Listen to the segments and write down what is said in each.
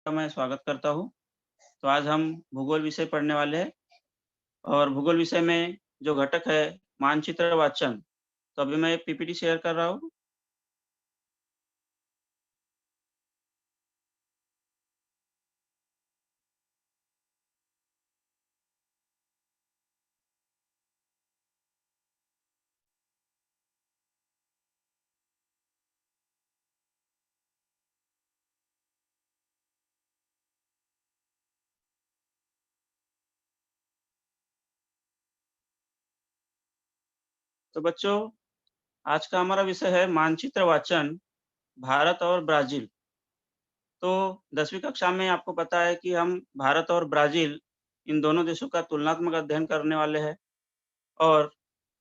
का मैं स्वागत करता हूँ। तो आज हम भूगोल विषय पढ़ने वाले हैं और भूगोल विषय में जो घटक है मानचित्र वाचन। तो अभी मैं पीपीटी शेयर कर रहा हूँ। तो बच्चों, आज का हमारा विषय है मानचित्र वाचन, भारत और ब्राज़ील। तो 10वीं कक्षा में आपको पता है कि हम भारत और ब्राज़ील इन दोनों देशों का तुलनात्मक अध्ययन करने वाले हैं और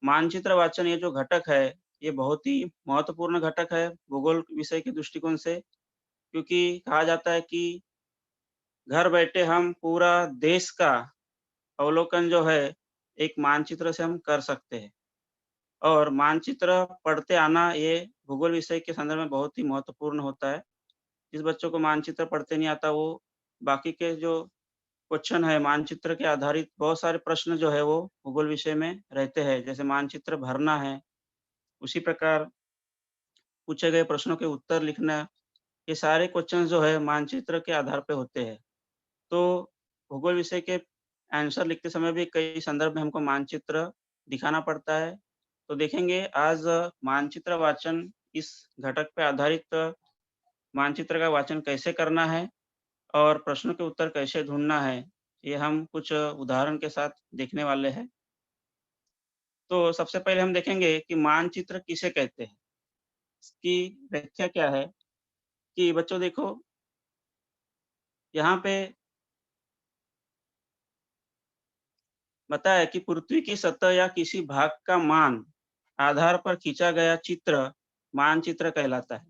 मानचित्र वाचन ये जो घटक है, ये बहुत ही महत्वपूर्ण घटक है भूगोल विषय के दृष्टिकोण से, क्योंकि कहा जाता है कि घर बैठे हम पूरा देश का अवलोकन जो है, एक मानचित्र से हम कर सकते हैं और मानचित्र पढ़ते आना ये भूगोल विषय के संदर्भ में बहुत ही महत्वपूर्ण होता है। जिस बच्चों को मानचित्र पढ़ते नहीं आता वो बाकी के जो क्वेश्चन है मानचित्र के आधारित बहुत सारे प्रश्न जो है वो भूगोल विषय में रहते हैं। जैसे मानचित्र भरना है, उसी प्रकार पूछे गए प्रश्नों के उत्तर लिखना, ये सारे क्वेश्चन जो है मानचित्र के आधार पे होते हैं। तो भूगोल विषय के आंसर लिखते समय भी कई संदर्भ में हमको मानचित्र दिखाना पड़ता है। तो देखेंगे आज मानचित्र वाचन इस घटक पे आधारित मानचित्र का वाचन कैसे करना है और प्रश्नों के उत्तर कैसे ढूँढना है, ये हम कुछ उदाहरण के साथ देखने वाले हैं। तो सबसे पहले हम देखेंगे कि मानचित्र किसे कहते हैं? इसकी व्याख्या क्या है कि बच्चों देखो, यहाँ पे बताया है कि पृथ्वी की सतह या किसी भाग का मान आधार पर खींचा गया चित्र मानचित्र कहलाता है।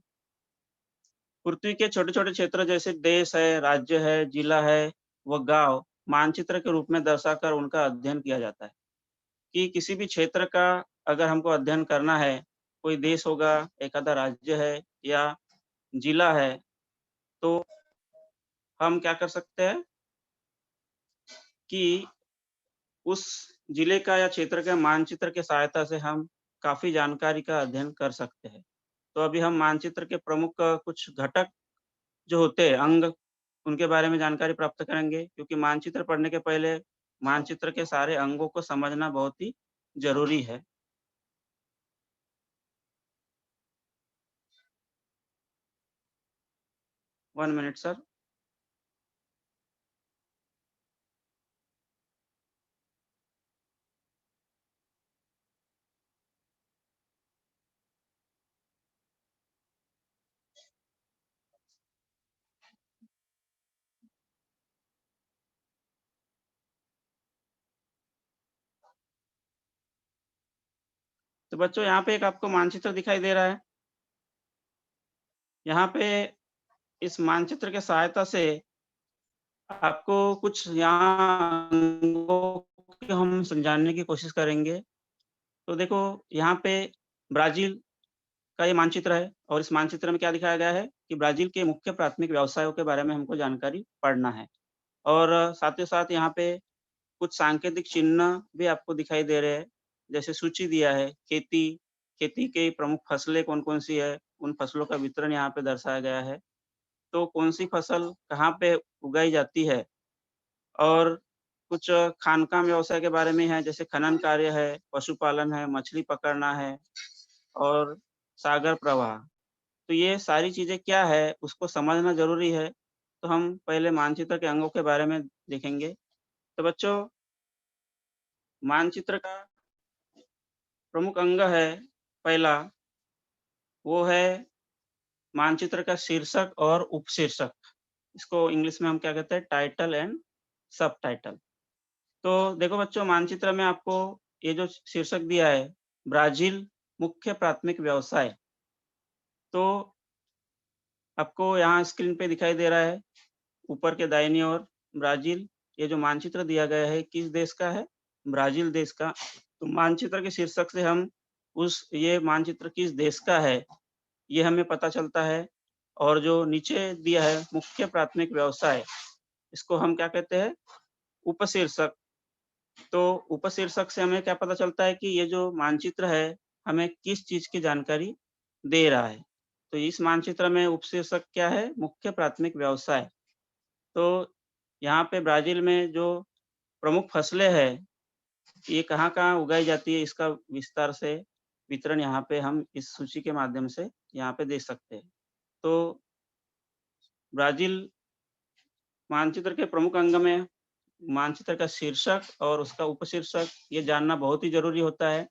पृथ्वी के छोटे-छोटे क्षेत्र जैसे देश है, राज्य है, जिला है व गाँव मानचित्र के रूप में दर्शाकर उनका अध्ययन किया जाता है। कि किसी भी क्षेत्र का अगर हमको अध्ययन करना है, कोई देश होगा, एक आधा राज्य है या जिला है, तो हम क्या कर सकते हैं कि उस जिले का या क्षेत्र के मानचित्र की सहायता से हम काफ़ी जानकारी का अध्ययन कर सकते हैं। तो अभी हम मानचित्र के प्रमुख कुछ घटक जो होते हैं, अंग, उनके बारे में जानकारी प्राप्त करेंगे क्योंकि मानचित्र पढ़ने के पहले मानचित्र के सारे अंगों को समझना बहुत ही ज़रूरी है। 1 मिनट सर। तो बच्चों यहाँ पे एक आपको मानचित्र दिखाई दे रहा है। यहाँ पे इस मानचित्र के सहायता से आपको कुछ यहाँ अंगों को हम समझाने की कोशिश करेंगे। तो देखो, यहाँ पे ब्राज़ील का ये मानचित्र है और इस मानचित्र में क्या दिखाया गया है कि ब्राज़ील के मुख्य प्राथमिक व्यवसायों के बारे में हमको जानकारी पढ़ना है। और साथ ही साथ यहाँ पे कुछ सांकेतिक चिन्ह भी आपको दिखाई दे रहे हैं। जैसे सूची दिया है, खेती, खेती की प्रमुख फसलें कौन-कौन सी है, उन फसलों का वितरण यहाँ पे दर्शाया गया है। तो कौन-सी फसल कहाँ पे उगाई जाती है और कुछ खानकाम व्यवसाय के बारे में है, जैसे खनन कार्य है, पशुपालन है, मछली पकड़ना है और सागर प्रवाह। तो ये सारी चीज़ें क्या है, उसको समझना ज़रूरी है। तो हम पहले मानचित्र के अंगों के बारे में देखेंगे। तो बच्चों, मानचित्र का प्रमुख अंग है पहला, वो है मानचित्र का शीर्षक और उपशीर्षक। इसको इंग्लिश में हम क्या कहते हैं, टाइटल एंड सबटाइटल। तो देखो बच्चों, मानचित्र में आपको ये जो शीर्षक दिया है, ब्राज़ील मुख्य प्राथमिक व्यवसाय। तो आपको यहाँ स्क्रीन पे दिखाई दे रहा है, ऊपर के दाहिनी ओर ब्राज़ील, ये जो मानचित्र दिया गया है किस देश का है? ब्राज़ील देश का। तो मानचित्र के शीर्षक से हम उस ये मानचित्र किस देश का है, ये हमें पता चलता है। और जो नीचे दिया है मुख्य प्राथमिक व्यवसाय, इसको हम क्या कहते हैं? उपशीर्षक। तो उपशीर्षक से हमें क्या पता चलता है कि ये जो मानचित्र है, हमें किस चीज़ की जानकारी दे रहा है। तो इस मानचित्र में उपशीर्षक क्या है? मुख्य प्राथमिक व्यवसाय। तो यहाँ पे ब्राज़ील में जो प्रमुख फसलें हैं, ये कहाँ-कहाँ उगाई जाती है, इसका विस्तार से वितरण यहाँ पे हम इस सूची के माध्यम से यहाँ पे देख सकते हैं। तो ब्राज़ील मानचित्र के प्रमुख अंग में मानचित्र का शीर्षक और उसका उपशीर्षक ये जानना बहुत ही ज़रूरी होता है।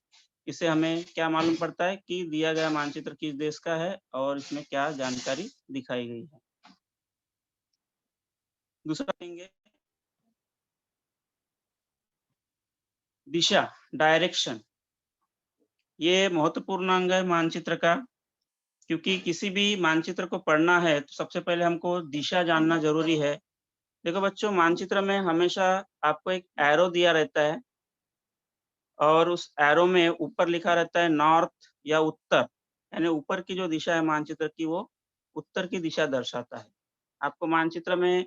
इससे हमें क्या मालूम पड़ता है कि दिया गया मानचित्र किस देश का है और इसमें क्या जानकारी दिखाई गई है। दूसरा देखेंगे दिशा, डायरेक्शन। ये महत्वपूर्ण अंग है मानचित्र का, क्योंकि किसी भी मानचित्र को पढ़ना है तो सबसे पहले हमको दिशा जानना ज़रूरी है। देखो बच्चों, मानचित्र में हमेशा आपको एक एरो दिया रहता है और उस एरो में ऊपर लिखा रहता है नॉर्थ या उत्तर, यानी ऊपर की जो दिशा है मानचित्र की वो उत्तर की दिशा दर्शाता है। आपको मानचित्र में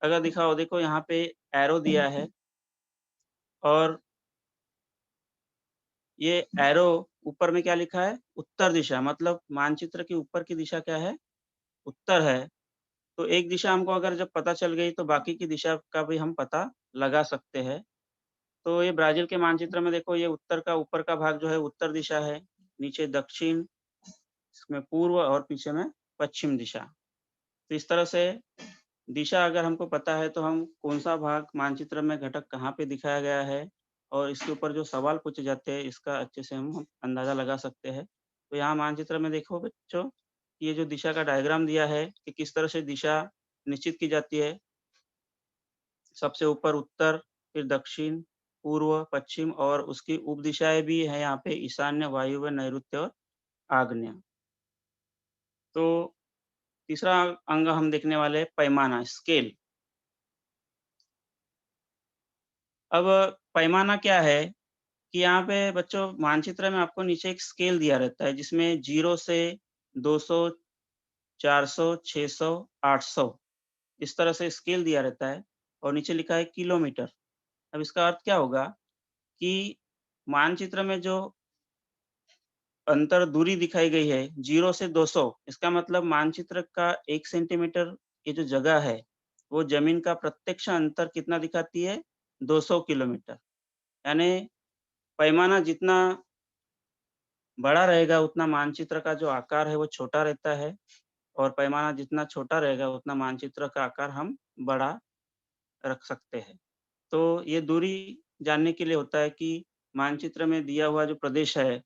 अगर दिखा हो, देखो यहाँ पे एरो दिया है और ये एरो ऊपर में क्या लिखा है? उत्तर दिशा, मतलब मानचित्र की ऊपर की दिशा क्या है? उत्तर है। तो एक दिशा हमको अगर जब पता चल गई तो बाकी की दिशा का भी हम पता लगा सकते हैं। तो ये ब्राज़ील के मानचित्र में देखो, ये उत्तर का ऊपर का भाग जो है उत्तर दिशा है, नीचे दक्षिण, इसमें पूर्व और पीछे में पश्चिम दिशा। तो इस तरह से दिशा अगर हमको पता है तो हम कौन-सा भाग मानचित्र में घटक कहाँ पे दिखाया गया है और इसके ऊपर जो सवाल पूछे जाते हैं इसका अच्छे से हम अंदाज़ा लगा सकते हैं। तो यहाँ मानचित्र में देखो बच्चों, ये जो दिशा का डायग्राम दिया है कि किस तरह से दिशा निश्चित की जाती है। सबसे ऊपर उत्तर, फिर दक्षिण, पूर्व, पश्चिम और उसकी उपदिशाएँ भी हैं यहाँ पे ईशान्य, वायव्य, नैऋत्य और आग्नेय। तो तीसरा अंग हम देखने वाले हैं पैमाना, स्केल। अब पैमाना क्या है कि यहाँ पे बच्चों मानचित्र में आपको नीचे एक स्केल दिया रहता है जिसमें 0 से 200, 400, 600, 800 इस तरह से स्केल दिया रहता है और नीचे लिखा है किलोमीटर। अब इसका अर्थ क्या होगा कि मानचित्र में जो अंतर दूरी दिखाई गई है 0 से 200, इसका मतलब मानचित्र का 1 सेंटीमीटर ये जो जगह है, वो ज़मीन का प्रत्यक्ष अंतर कितना दिखाती है? 200 किलोमीटर। यानी पैमाना जितना बड़ा रहेगा उतना मानचित्र का जो आकार है वो छोटा रहता है और पैमाना जितना छोटा रहेगा उतना मानचित्र का आकार हम बड़ा रख सकते हैं। तो ये दूरी जानने के लिए होता है कि मानचित्र में दिया हुआ जो प्रदेश है,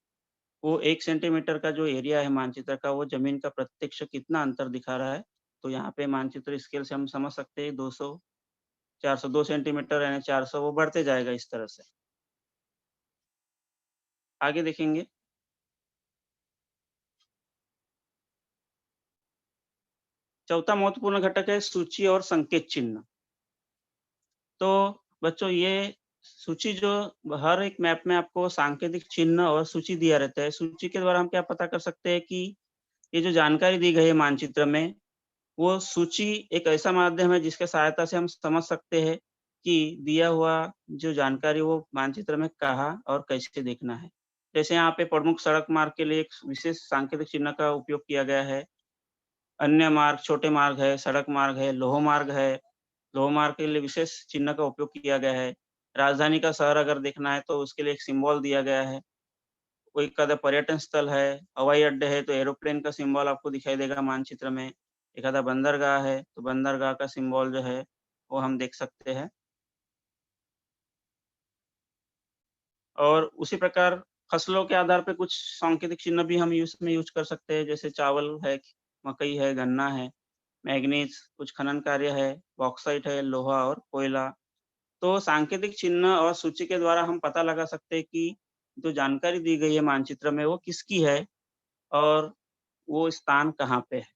वो 1 सेंटीमीटर का जो एरिया है मानचित्र का, वो ज़मीन का प्रत्यक्ष कितना अंतर दिखा रहा है। तो यहाँ पे मानचित्र स्केल से हम समझ सकते हैं 200, 400, 2 सेंटीमीटर यानी 400 वो बढ़ते जाएगा इस तरह से। आगे देखेंगे, चौथा महत्वपूर्ण घटक है सूची और संकेत चिन्ह। तो बच्चों ये सूची जो हर एक मैप में आपको सांकेतिक चिन्ह और सूची दिया रहता है। सूची के द्वारा हम क्या पता कर सकते हैं कि ये जो जानकारी दी गई है मानचित्र में, वो सूची एक ऐसा माध्यम है जिसके सहायता से हम समझ सकते हैं कि दिया हुआ जो जानकारी वो मानचित्र में कहाँ और कैसे देखना है। जैसे यहाँ पे प्रमुख सड़क मार्ग के लिए एक विशेष सांकेतिक चिन्ह का उपयोग किया गया है। अन्य मार्ग, छोटे मार्ग है, सड़क मार्ग है, लौह मार्ग है। लौह मार्ग के लिए विशेष चिन्ह का उपयोग किया गया है। राजधानी का शहर अगर देखना है तो उसके लिए एक सिंबल दिया गया है। कोई एखादा पर्यटन स्थल है, हवाई अड्डे है तो एरोप्लेन का सिंबल आपको दिखाई देगा मानचित्र में। एक आधा बंदरगाह है तो बंदरगाह का सिंबल जो है वो हम देख सकते हैं। और उसी प्रकार फसलों के आधार पे कुछ सांकेतिक चिन्ह भी हम यूज़ कर सकते हैं, जैसे चावल है, मकई है, गन्ना है, मैंगनीज़, कुछ खनन कार्य है, बॉक्साइट है, लोहा और कोयला। तो सांकेतिक चिन्ह और सूची के द्वारा हम पता लगा सकते हैं कि जो जानकारी दी गई है मानचित्र में वो किसकी है और वो स्थान कहाँ पे है।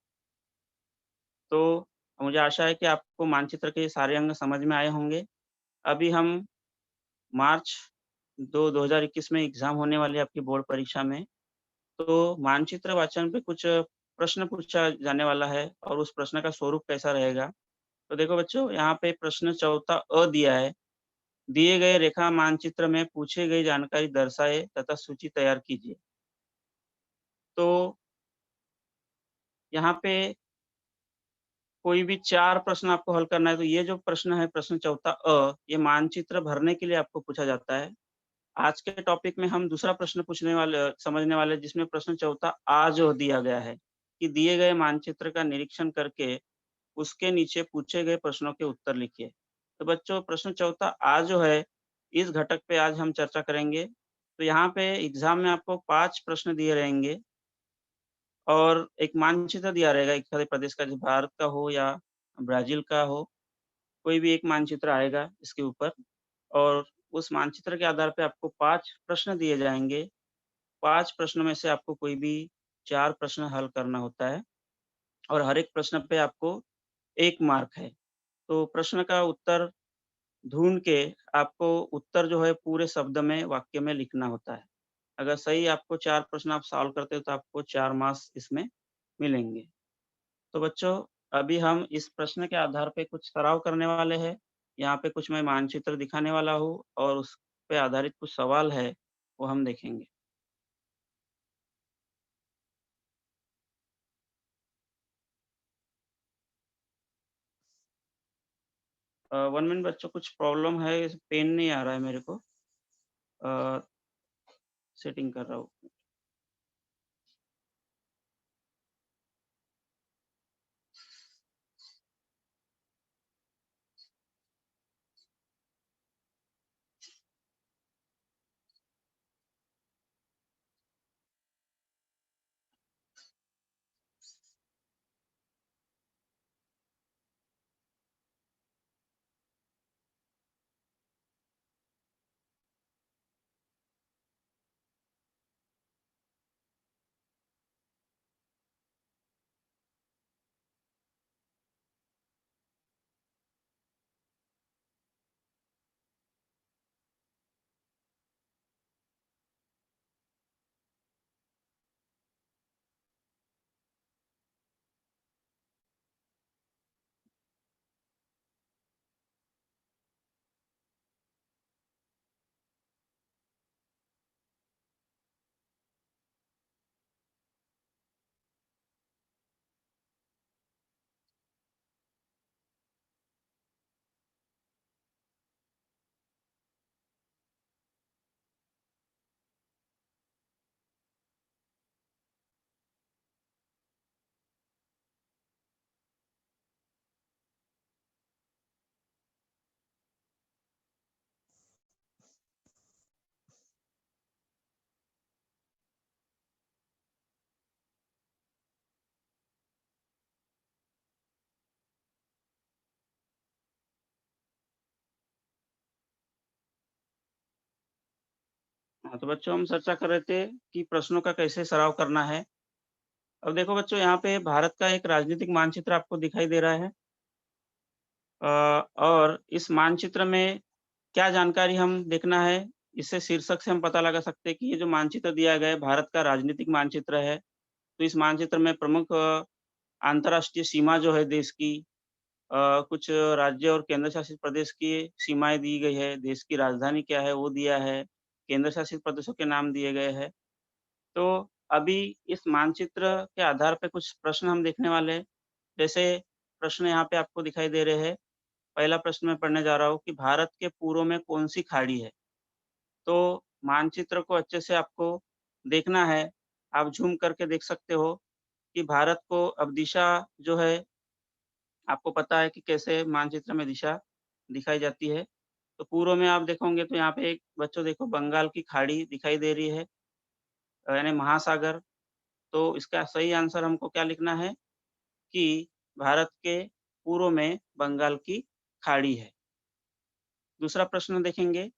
तो मुझे आशा है कि आपको मानचित्र के सारे अंग समझ में आए होंगे। अभी हम मार्च 2021 में एग्ज़ाम होने वाली है आपकी बोर्ड परीक्षा में, तो मानचित्र वाचन पे कुछ प्रश्न पूछा जाने वाला है और उस प्रश्न का स्वरूप कैसा रहेगा। तो देखो बच्चों, यहाँ पे प्रश्न चौथा अ दिया है। दिए गए रेखा मानचित्र में पूछी गई जानकारी दर्शाएँ तथा सूची तैयार कीजिए। तो यहाँ पे कोई भी 4 प्रश्न आपको हल करना है, तो ये जो प्रश्न है, प्रश्न चौथा ये मानचित्र भरने के लिए आपको पूछा जाता है। आज के टॉपिक में हम दूसरा प्रश्न समझने वाले जिसमें प्रश्न चौथा आ जो दिया गया है, कि दिए गए मानचित्र का निरीक्षण करके उसके नीचे पूछे गए प्रश्नों के उत्तर लिखिए। तो बच्चों, प्रश्न चौथा आ जो है, इस घटक पे आज हम चर्चा करेंगे। तो यहाँ पे एग्ज़ाम में आपको 5 प्रश्न दिए रहेंगे और एक मानचित्र दिया रहेगा एक तरह प्रदेश का, जो भारत का हो या ब्राज़ील का हो, कोई भी एक मानचित्र आएगा इसके ऊपर और उस मानचित्र के आधार पे आपको 5 प्रश्न दिए जाएँगे। 5 प्रश्नों में से आपको कोई भी 4 प्रश्न हल करना होता है और हर एक प्रश्न पे आपको 1 मार्क है। तो प्रश्न का उत्तर ढूँढ के आपको उत्तर जो है पूरे शब्द में, वाक्य में लिखना होता है। अगर सही आपको 4 प्रश्न आप सॉल्व करते हो तो आपको 4 मार्क्स इसमें मिलेंगे। तो बच्चों, अभी हम इस प्रश्न के आधार पे कुछ सराव करने वाले हैं। यहाँ पे कुछ मैं मानचित्र दिखाने वाला हूँ और उस पे आधारित कुछ सवाल है, वो हम देखेंगे। 1 मिनट बच्चों, कुछ प्रॉब्लम है, पेन नहीं आ रहा है मेरे को। अ, सेटिंग कर रहा हूँ। हाँ, तो बच्चों, हम चर्चा कर रहे थे कि प्रश्नों का कैसे सराव करना है। अब देखो बच्चों, यहाँ पे भारत का एक राजनीतिक मानचित्र आपको दिखाई दे रहा है। अ, और इस मानचित्र में क्या जानकारी हम देखना है, इससे शीर्षक से हम पता लगा सकते हैं कि ये जो मानचित्र दिया गया है, भारत का राजनीतिक मानचित्र है। तो इस मानचित्र में प्रमुख अंतर्राष्ट्रीय सीमा जो है देश की, कुछ राज्य और केंद्र शासित प्रदेश की सीमाएँ दी गई है, देश की राजधानी क्या है वो दिया है, केंद्र शासित प्रदेशों के नाम दिए गए हैं। तो अभी इस मानचित्र के आधार पे कुछ प्रश्न हम देखने वाले हैं। जैसे प्रश्न यहाँ पे आपको दिखाई दे रहे हैं। पहला प्रश्न मैं पढ़ने जा रहा हूँ कि भारत के पूर्व में कौन-सी खाड़ी है? तो मानचित्र को अच्छे से आपको देखना है। आप ज़ूम करके देख सकते हो कि भारत को अब दिशा जो है, आपको पता है कि कैसे मानचित्र में दिशा दिखाई जाती है। तो पूर्व में आप देखोगे तो यहाँ पे एक बच्चों देखो, बंगाल की खाड़ी दिखाई दे रही है, यानी महासागर। तो इसका सही आंसर हमको क्या लिखना है कि भारत के पूर्व में बंगाल की खाड़ी है। दूसरा प्रश्न देखेंगे,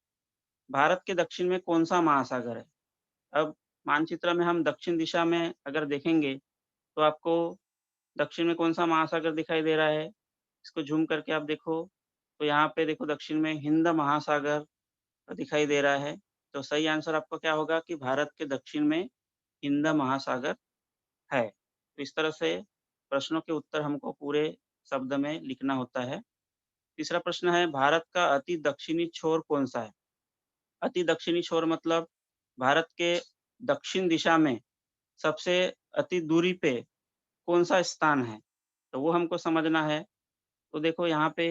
भारत के दक्षिण में कौन-सा महासागर है? अब मानचित्र में हम दक्षिण दिशा में अगर देखेंगे, तो आपको दक्षिण में कौन-सा महासागर दिखाई दे रहा है? इसको ज़ूम करके आप देखो, तो यहाँ पे देखो दक्षिण में हिंद महासागर दिखाई दे रहा है। तो सही आंसर आपका क्या होगा कि भारत के दक्षिण में हिंद महासागर है। तो इस तरह से प्रश्नों के उत्तर हमको पूरे शब्द में लिखना होता है। तीसरा प्रश्न है, भारत का अति दक्षिणी छोर कौन-सा है? अति दक्षिणी छोर मतलब भारत के दक्षिण दिशा में सबसे अति दूरी पे कौन-सा स्थान है? तो वो हमको समझना है। तो देखो यहाँ पे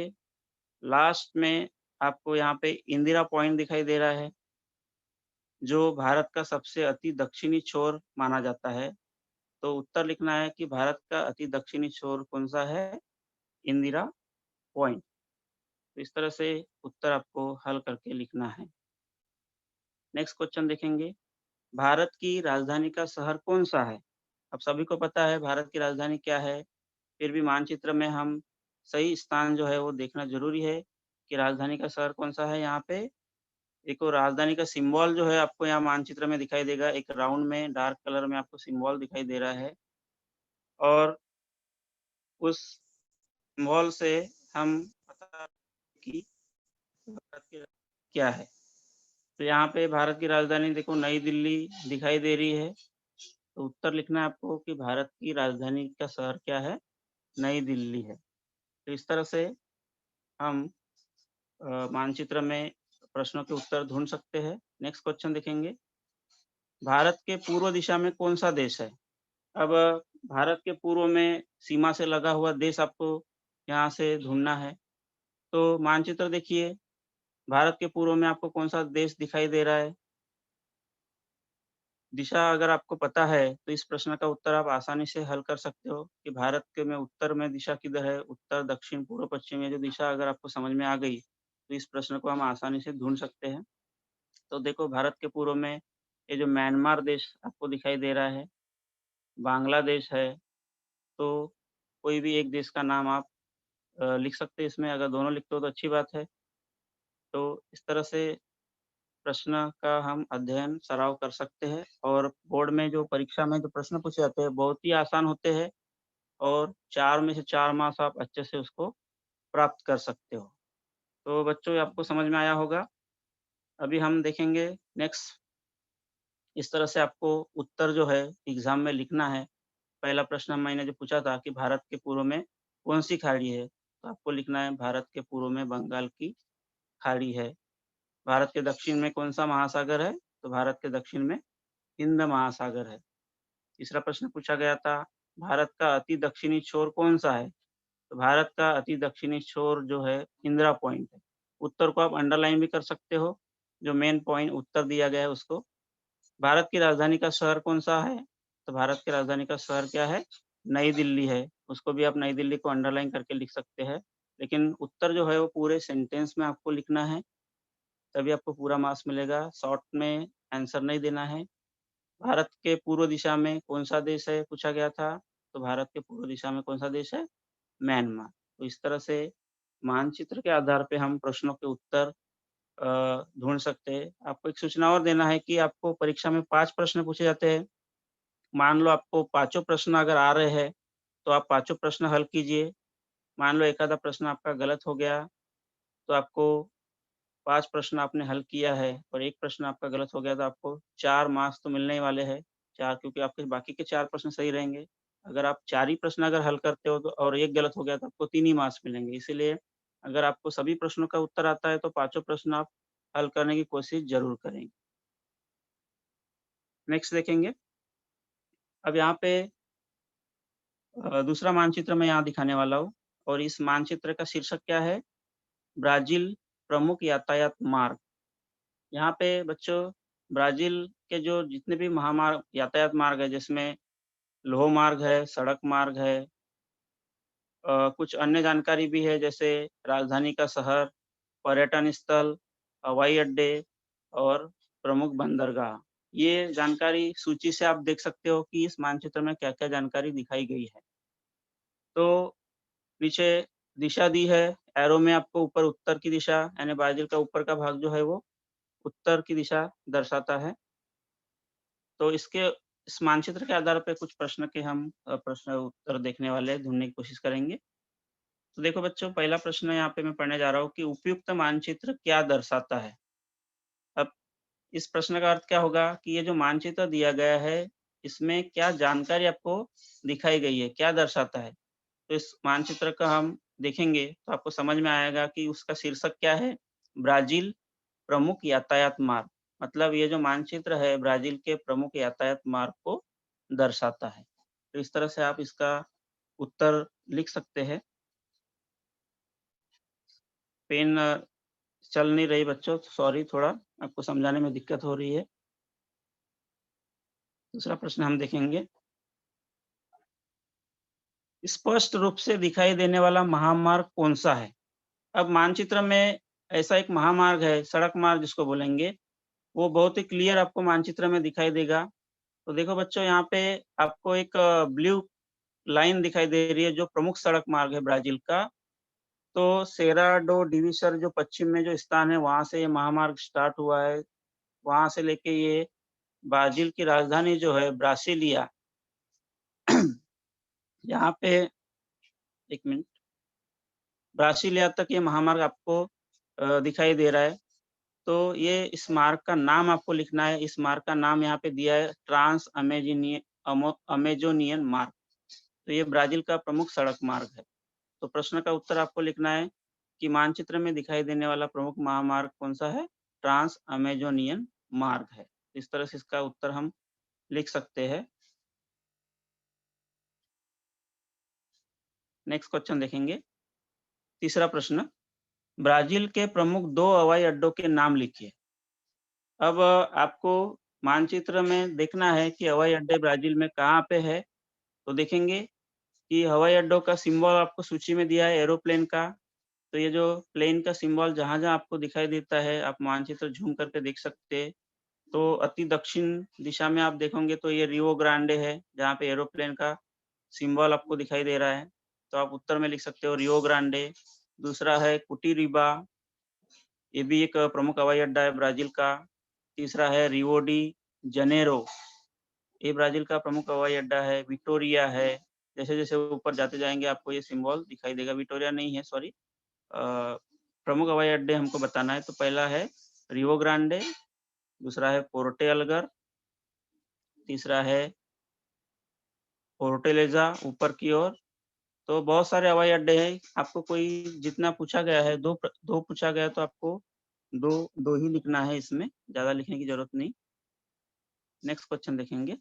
लास्ट में आपको यहाँ पे इंदिरा पॉइंट दिखाई दे रहा है, जो भारत का सबसे अति दक्षिणी छोर माना जाता है। तो उत्तर लिखना है कि भारत का अति दक्षिणी छोर कौन-सा है? इंदिरा पॉइंट। तो इस तरह से उत्तर आपको हल करके लिखना है। नेक्स्ट क्वेश्चन देखेंगे, भारत की राजधानी का शहर कौन-सा है? अब सभी को पता है भारत की राजधानी क्या है, फिर भी मानचित्र में हम सही स्थान जो है वो देखना ज़रूरी है कि राजधानी का शहर कौन-सा है यहाँ पे। देखो राजधानी का सिंबल जो है आपको यहाँ मानचित्र में दिखाई देगा, एक राउंड में डार्क कलर में आपको सिंबल दिखाई दे रहा है और उस सिंबल से हम पता कि भारत की क्या है। तो यहाँ पे भारत की राजधानी देखो नई दिल्ली दिखाई दे रही है, तो उत्तर लिखना है आपको कि भारत की राजधानी का शहर क्या है? नई दिल्ली है। तो इस तरह से हम मानचित्र में प्रश्नों के उत्तर ढूँढ सकते हैं। नेक्स्ट क्वेश्चन देखेंगे, भारत के पूर्व दिशा में कौन-सा देश है? अब भारत के पूर्व में सीमा से लगा हुआ देश आपको यहाँ से ढूँढना है। तो मानचित्र देखिए, भारत के पूर्व में आपको कौन-सा देश दिखाई दे रहा है? दिशा अगर आपको पता है, तो इस प्रश्न का उत्तर आप आसानी से हल कर सकते हो कि भारत के में उत्तर में दिशा किधर है, उत्तर, दक्षिण, पूर्व, पश्चिम, ये जो दिशा अगर आपको समझ में आ गई, तो इस प्रश्न को हम आसानी से ढूँढ सकते हैं। तो देखो भारत के पूर्व में ये जो म्यांमार देश आपको दिखाई दे रहा है, बांग्लादेश है, तो कोई भी एक देश का नाम आप लिख सकते हैं इसमें, अगर दोनों लिखते हो तो अच्छी बात है। तो इस तरह से प्रश्न का हम अध्ययन सराव कर सकते हैं और बोर्ड में जो परीक्षा में जो प्रश्न पूछे जाते हैं, बहुत ही आसान होते हैं और 4 में से 4 मार्क्स आप अच्छे से उसको प्राप्त कर सकते हो। तो बच्चों ये आपको समझ में आया होगा। अभी हम देखेंगे नेक्स्ट, इस तरह से आपको उत्तर जो है एग्ज़ाम में लिखना है। पहला प्रश्न मैंने जो पूछा था कि भारत के पूर्व में कौन-सी खाड़ी है? तो आपको लिखना है भारत के पूर्व में बंगाल की खाड़ी है। भारत के दक्षिण में कौन-सा महासागर है? तो भारत के दक्षिण में हिंद महासागर है। तीसरा प्रश्न पूछा गया था, भारत का अति दक्षिणी छोर कौन-सा है? तो भारत का अति दक्षिणी छोर जो है इंदिरा पॉइंट है। उत्तर को आप अंडरलाइन भी कर सकते हो, जो मेन पॉइंट उत्तर दिया गया है उसको। भारत की राजधानी का शहर कौन-सा है? तो भारत की राजधानी का शहर क्या है? नई दिल्ली है। उसको भी आप नई दिल्ली को अंडरलाइन करके लिख सकते हैं। लेकिन उत्तर जो है वो पूरे सेंटेंस में आपको लिखना है, तभी आपको पूरा मार्क्स मिलेगा। शॉर्ट में आंसर नहीं देना है। भारत के पूर्व दिशा में कौन-सा देश है पूछा गया था, तो भारत के पूर्व दिशा में कौन-सा देश है? म्यांमार। तो इस तरह से मानचित्र के आधार पे हम प्रश्नों के उत्तर ढूँढ सकते हैं। आपको एक सूचना और देना है कि आपको परीक्षा में 5 प्रश्न पूछे जाते हैं। मान लो आपको पाँचों प्रश्न अगर आ रहे हैं, तो आप पाँचों प्रश्न हल कीजिए। मान लो एक आधा प्रश्न आपका गलत हो गया, तो आपको 5 प्रश्न आपने हल किया है और 1 प्रश्न आपका गलत हो गया, तो आपको 4 मार्क्स तो मिलने ही वाले हैं। 4 क्योंकि आपके बाकी के 4 प्रश्न सही रहेंगे। अगर आप 4 ही प्रश्न अगर हल करते हो तो और 1 गलत हो गया तो आपको 3 ही मार्क्स मिलेंगे। इसीलिए अगर आपको सभी प्रश्नों का उत्तर आता है, तो पाँचों प्रश्न आप हल करने की कोशिश ज़रूर करें। नेक्स्ट देखेंगे, अब यहाँ पे दूसरा मानचित्र मैं यहाँ दिखाने वाला हूँ और इस मानचित्र का शीर्षक क्या है? ब्राज़ील प्रमुख यातायात मार्ग। यहाँ पे बच्चों ब्राज़ील के जो जितने भी महामार्ग यातायात मार्ग है, जिसमें लौह मार्ग है, सड़क मार्ग है, कुछ अन्य जानकारी भी है जैसे राजधानी का शहर, पर्यटन स्थल, हवाई अड्डे और प्रमुख बंदरगाह। ये जानकारी सूची से आप देख सकते हो कि इस मानचित्र में क्या-क्या जानकारी दिखाई गई है। तो नीचे दिशा दी है, एरो में आपको ऊपर उत्तर की दिशा यानी ब्राज़ील का ऊपर का भाग जो है वो उत्तर की दिशा दर्शाता है। तो इस मानचित्र के आधार पे कुछ प्रश्न के हम प्रश्न उत्तर देखने वाले हैं, ढूँढने की कोशिश करेंगे। तो देखो बच्चों पहला प्रश्न यहाँ पे मैं पढ़ने जा रहा हूँ कि उपयुक्त मानचित्र क्या दर्शाता है? अब इस प्रश्न का अर्थ क्या होगा कि ये जो मानचित्र दिया गया है, इसमें क्या जानकारी आपको दिखाई गई है, क्या दर्शाता है? तो इस मानचित्र का हम देखेंगे तो आपको समझ में आएगा कि उसका शीर्षक क्या है? ब्राज़ील प्रमुख यातायात मार्ग। मतलब ये जो मानचित्र है ब्राज़ील के प्रमुख यातायात मार्ग को दर्शाता है। तो इस तरह से आप इसका उत्तर लिख सकते हैं। पेन चल नहीं रही बच्चों, सॉरी थोड़ा आपको समझाने में दिक्कत हो रही है। दूसरा प्रश्न हम देखेंगे। स्पष्ट रूप से दिखाई देने वाला महामार्ग कौन-सा है? अब मानचित्र में ऐसा एक महामार्ग है, सड़क मार्ग जिसको बोलेंगे, वो बहुत ही क्लियर आपको मानचित्र में दिखाई देगा। तो देखो बच्चों यहाँ पे आपको एक ब्लू लाइन दिखाई दे रही है जो प्रमुख सड़क मार्ग है ब्राज़ील का। तो सेरा डो डिवीसर जो पश्चिम में जो स्थान है वहाँ से ये महामार्ग स्टार्ट हुआ है। वहाँ से लेके ये ब्राज़ील की राजधानी जो है ब्रासिलिया यहाँ पे 1 मिनट ब्रासिलिया तक ये महामार्ग आपको दिखाई दे रहा है। तो ये इस मार्ग का नाम आपको लिखना है। इस मार्ग का नाम यहाँ पे दिया है ट्रांस अमेज़ोनियन मार्ग। तो ये ब्राज़ील का प्रमुख सड़क मार्ग है। तो प्रश्न का उत्तर आपको लिखना है कि मानचित्र में दिखाई देने वाला प्रमुख महामार्ग कौन-सा है? ट्रांस अमेज़ोनियन मार्ग है। इस तरह से इसका उत्तर हम लिख सकते हैं। नेक्स्ट क्वेश्चन देखेंगे। तीसरा प्रश्न, ब्राज़ील के प्रमुख 2 हवाई अड्डों के नाम लिखिए। अब आपको मानचित्र में देखना है कि हवाई अड्डे ब्राज़ील में कहाँ पे है। तो देखेंगे कि हवाई अड्डों का सिंबल आपको सूची में दिया है एरोप्लेन का। तो ये जो प्लेन का सिंबल जहाँ-जहाँ आपको दिखाई देता है, आप मानचित्र ज़ूम करके देख सकते हैं। तो अति दक्षिण दिशा में आप देखोगे तो ये रियो ग्रांडे है, जहाँ पे एरोप्लेन का सिंबल आपको दिखाई दे रहा है। तो आप उत्तर में लिख सकते हो रियो ग्रांडे। दूसरा है कुटिरीबा, ये भी एक प्रमुख हवाई अड्डा है ब्राज़ील का। तीसरा है रियो डी जनेरो, ये ब्राज़ील का प्रमुख हवाई अड्डा है। विक्टोरिया है, जैसे-जैसे ऊपर जाते जाएँगे आपको ये सिंबल दिखाई देगा। विक्टोरिया नहीं है सॉरी, प्रमुख हवाई अड्डे हमको बताना है। तो पहला है रियो ग्रांडे, दूसरा है पोर्टे अलगर, तीसरा है फोर्टालेज़ा ऊपर की ओर। तो बहुत सारे हवाई अड्डे हैं। आपको कोई जितना पूछा गया है 2 पूछा गया है तो आपको 2 ही लिखना है इसमें, ज़्यादा लिखने की ज़रूरत नहीं। नेक्स्ट क्वेश्चन देखेंगे।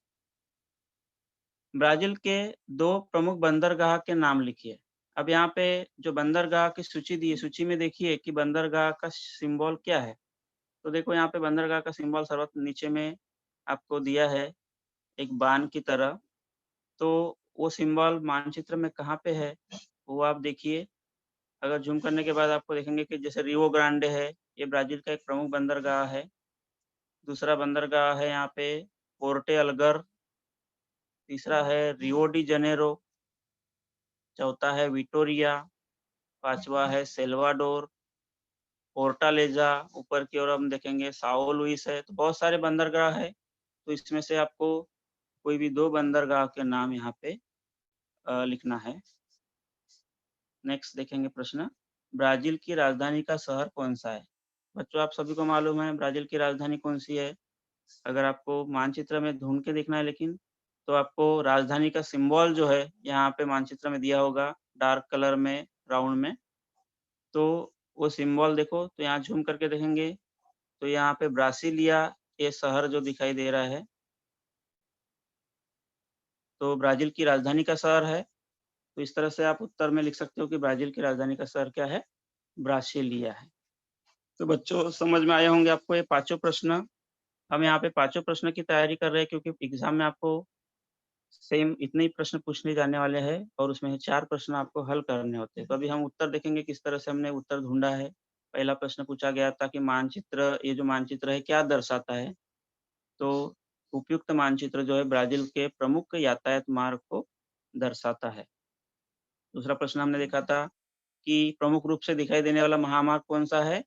ब्राज़ील के 2 प्रमुख बंदरगाह के नाम लिखिए। अब यहाँ पे जो बंदरगाह की सूची दी है, सूची में देखिए कि बंदरगाह का सिंबल क्या है। तो देखो यहाँ पे बंदरगाह का सिंबल सर्वत्र नीचे में आपको दिया है, एक बाण की तरह। तो वो सिंबल मानचित्र में कहाँ पे है, वो आप देखिए। अगर ज़ूम करने के बाद आपको देखेंगे कि जैसे रियो ग्रांडे है, ये ब्राज़ील का एक प्रमुख बंदरगाह है। दूसरा बंदरगाह है यहाँ पे पोर्टे अलगर, तीसरा है रियो डी जनेरो, चौथा है विटोरिया, पाँचवा है सेल्वाडोर, फोर्टालेज़ा, ऊपर की ओर हम देखेंगे साओ लुइस है। तो बहुत सारे बंदरगाह हैं, तो इसमें से आपको कोई भी 2 बंदरगाह के नाम यहाँ पे लिखना है। नेक्स्ट देखेंगे प्रश्न, ब्राज़ील की राजधानी का शहर कौन-सा है? बच्चों आप सभी को मालूम है ब्राज़ील की राजधानी कौन-सी है? अगर आपको मानचित्र में ढूँढ के देखना है लेकिन, तो आपको राजधानी का सिंबल जो है यहाँ पे मानचित्र में दिया होगा डार्क कलर में, राउंड में। तो वो सिंबल देखो, तो यहाँ ज़ूम करके देखेंगे, तो यहाँ पे ब्रासिलिया ये शहर जो दिखाई दे रहा है, तो ब्राज़ील की राजधानी का शहर है। तो इस तरह से आप उत्तर में लिख सकते हो कि ब्राज़ील की राजधानी का शहर क्या है? ब्रासिलिया है। तो बच्चों समझ में आए होंगे आपको ये पाँचों प्रश्न। हम यहाँ पे पाँचों प्रश्न की तैयारी कर रहे हैं क्योंकि एग्ज़ाम में आपको सेम इतने ही प्रश्न पूछने जाने वाले हैं और उसमें से 4 प्रश्न आपको हल करने होते हैं। तो अभी हम उत्तर देखेंगे किस तरह से हमने उत्तर ढूँढा है। पहला प्रश्न पूछा गया था कि मानचित्र ये जो मानचित्र है क्या दर्शाता है? तो उपयुक्त मानचित्र जो है ब्राज़ील के प्रमुख यातायात मार्ग को दर्शाता है। दूसरा प्रश्न हमने देखा था कि प्रमुख रूप से दिखाई देने वाला महामार्ग कौन-सा है?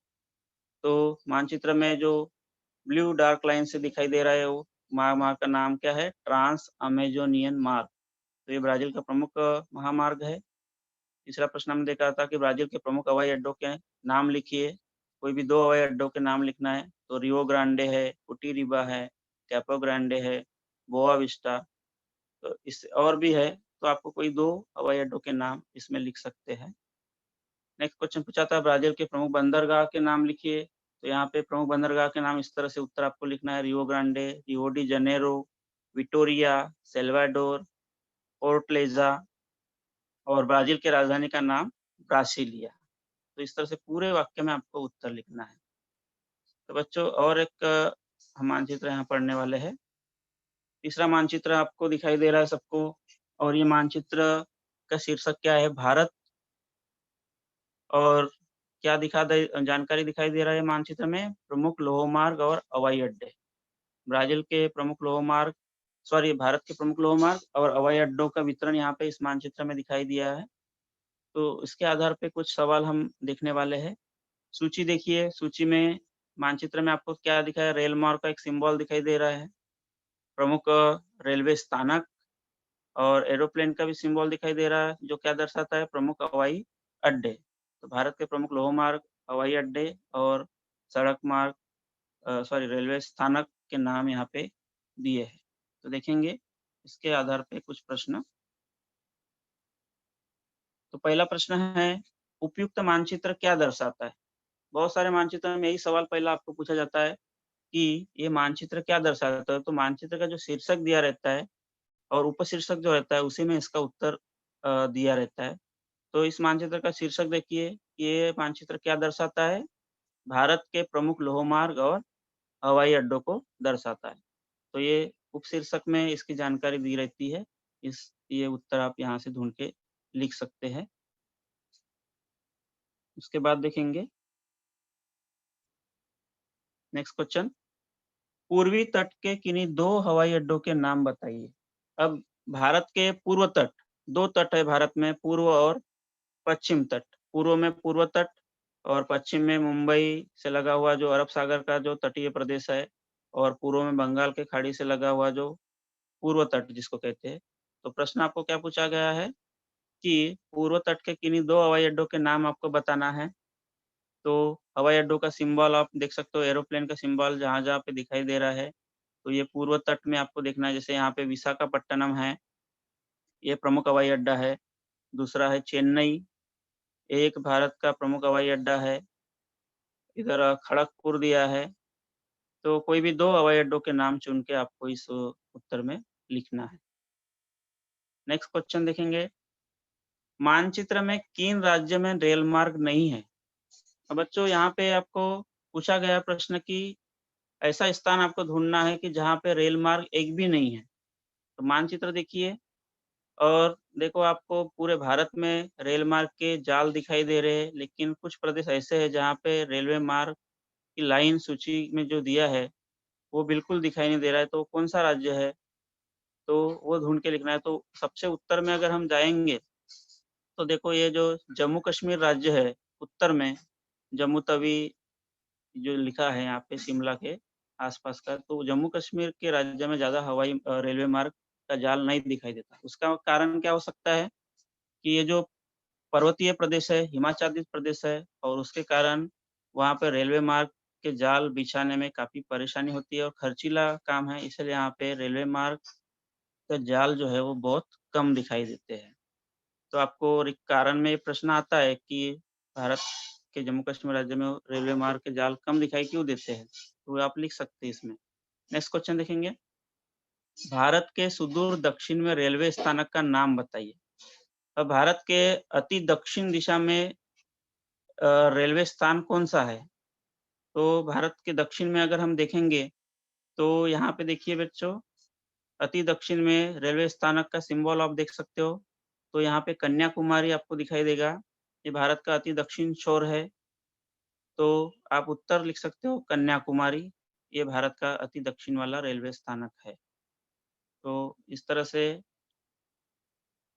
तो मानचित्र में जो ब्लू डार्क लाइन से दिखाई दे रहा है वो महामार्ग का नाम क्या है? ट्रांस अमेज़ोनियन मार्ग। तो ये ब्राज़ील का प्रमुख महामार्ग है। तीसरा प्रश्न हमने देखा था कि ब्राज़ील के प्रमुख हवाई अड्डों के नाम लिखिए। कोई भी 2 हवाई अड्डों के नाम लिखना है। तो रियो ग्रांडे है, कुटिरीबा है, कैपो ग्रांडे है। बोआ विस्टा, तो इस और भी है, तो आपको कोई 2 हवाई अड्डों के नाम इसमें लिख सकते हैं। नेक्स्ट क्वेश्चन पूछा था ब्राज़ील के प्रमुख बंदरगाह के नाम लिखिए, तो यहाँ पे प्रमुख बंदरगाह के नाम इस तरह से उत्तर आपको लिखना है Rio Grande, Rio de Janeiro, Vitoria, Salvador, Fortaleza और ब्राज़ील की राजधानी का नाम ब्रासिलिया। तो इस तरह से पूरे वाक्य में आपको उत्तर लिखना है। तो बच्चों और एक हम मानचित्र यहाँ पढ़ने वाले हैं। तीसरा मानचित्र आपको दिखाई दे रहा है सबको और ये मानचित्र का शीर्षक क्या है? भारत और क्या जानकारी दिखाई दे रहा है मानचित्र में? प्रमुख लोह मार्ग और हवाई अड्डे। ब्राज़ील के प्रमुख लोह मार्ग भारत के प्रमुख लोह मार्ग और हवाई अड्डों का वितरण यहाँ पे इस मानचित्र में दिखाई दिया है। तो इसके आधार पे कुछ सवाल हम देखने वाले हैं। सूची देखिए, सूची में मानचित्र में आपको क्या दिखा है? रेल मार्ग का एक सिंबल दिखाई दे रहा है। प्रमुख रेलवे स्थानक और एरोप्लेन का भी सिंबल दिखाई दे रहा है, जो क्या दर्शाता है? प्रमुख हवाई अड्डे। तो भारत के प्रमुख लोह मार्ग, हवाई अड्डे और सड़क मार्ग रेलवे स्थानक के नाम यहाँ पे दिए हैं। तो देखेंगे इसके आधार पे कुछ प्रश्न। तो पहला प्रश्न है, उपयुक्त मानचित्र क्या दर्शाता है? बहुत सारे मानचित्रों में यही सवाल पहला आपको पूछा जाता है कि ये मानचित्र क्या दर्शाता है? तो मानचित्र का जो शीर्षक दिया रहता है और उपशीर्षक जो रहता है उसी में इसका उत्तर दिया रहता है। तो इस मानचित्र का शीर्षक देखिए, ये मानचित्र क्या दर्शाता है? भारत के प्रमुख लोह मार्ग और हवाई अड्डों को दर्शाता है। तो ये उपशीर्षक में इसकी जानकारी दी रहती है। ये उत्तर आप यहाँ से ढूँढ के लिख सकते हैं। उसके बाद देखेंगे नेक्स्ट क्वेश्चन, पूर्वी तट के किन्हीं 2 हवाई अड्डों के नाम बताइए। अब भारत के पूर्व तट, 2 तट है भारत में, पूर्व और पश्चिम तट। पूर्व में पूर्व तट और पश्चिम में मुंबई से लगा हुआ जो अरब सागर का जो तटीय प्रदेश है और पूर्व में बंगाल की खाड़ी से लगा हुआ जो पूर्व तट जिसको कहते हैं। तो प्रश्न आपको क्या पूछा गया है कि पूर्व तट के किन्हीं 2 हवाई अड्डों के नाम आपको बताना है। तो हवाई अड्डों का सिंबल आप देख सकते हो, एरोप्लेन का सिंबल जहाँ-जहाँ पे दिखाई दे रहा है, तो ये पूर्व तट में आपको देखना है। जैसे यहाँ पे विशाखापट्टनम है, ये प्रमुख हवाई अड्डा है। दूसरा है चेन्नई, एक भारत का प्रमुख हवाई अड्डा है। इधर खड़गपुर दिया है। तो कोई भी 2 हवाई अड्डों के नाम चुन के आपको इस उत्तर में लिखना है। नेक्स्ट क्वेश्चन देखेंगे, मानचित्र में किन राज्य में रेल मार्ग नहीं है? अब बच्चों यहाँ पे आपको पूछा गया प्रश्न कि ऐसा स्थान आपको ढूँढना है कि जहाँ पे रेल मार्ग एक भी नहीं है। तो मानचित्र देखिए और देखो आपको पूरे भारत में रेल मार्ग के जाल दिखाई दे रहे हैं, लेकिन कुछ प्रदेश ऐसे हैं जहाँ पे रेलवे मार्ग की लाइन सूची में जो दिया है, वो बिल्कुल दिखाई नहीं दे रहा है। तो कौन-सा राज्य है? तो वो ढूँढ के लिखना है। तो सबसे उत्तर में अगर हम जाएँगे, तो देखो ये जो जम्मू कश्मीर राज्य है, उत्तर में जम्मू तवी जो लिखा है यहाँ पे शिमला के आस-पास का, तो जम्मू कश्मीर के राज्य में ज़्यादा रेलवे मार्ग का जाल नहीं दिखाई देता। उसका कारण क्या हो सकता है कि ये जो पर्वतीय प्रदेश है, हिमाच्छादित प्रदेश है और उसके कारण वहाँ पे रेलवे मार्ग के जाल बिछाने में काफ़ी परेशानी होती है और खर्चीला काम है, इसलिए यहाँ पे रेलवे मार्ग का जाल जो है वो बहुत कम दिखाई देते हैं। तो आपको रि कारण में ये प्रश्न आता है कि भारत के जम्मू कश्मीर राज्य में रेलवे मार्ग के जाल कम दिखाई क्यों देते हैं? तो आप लिख सकते हैं इसमें। नेक्स्ट क्वेश्चन देखेंगे, भारत के सुदूर दक्षिण में रेलवे स्थानक का नाम बताइए। अब भारत के अति दक्षिण दिशा में रेलवे स्थान कौन-सा है? तो भारत के दक्षिण में अगर हम देखेंगे, तो यहाँ पे देखिए बच्चों, अति दक्षिण में रेलवे स्थानक का सिंबल आप देख सकते हो। तो यहाँ पे कन्याकुमारी आपको दिखाई देगा। ये भारत का अति दक्षिण छोर है। तो आप उत्तर लिख सकते हो कन्याकुमारी। ये भारत का अति दक्षिण वाला रेलवे स्थानक है। तो इस तरह से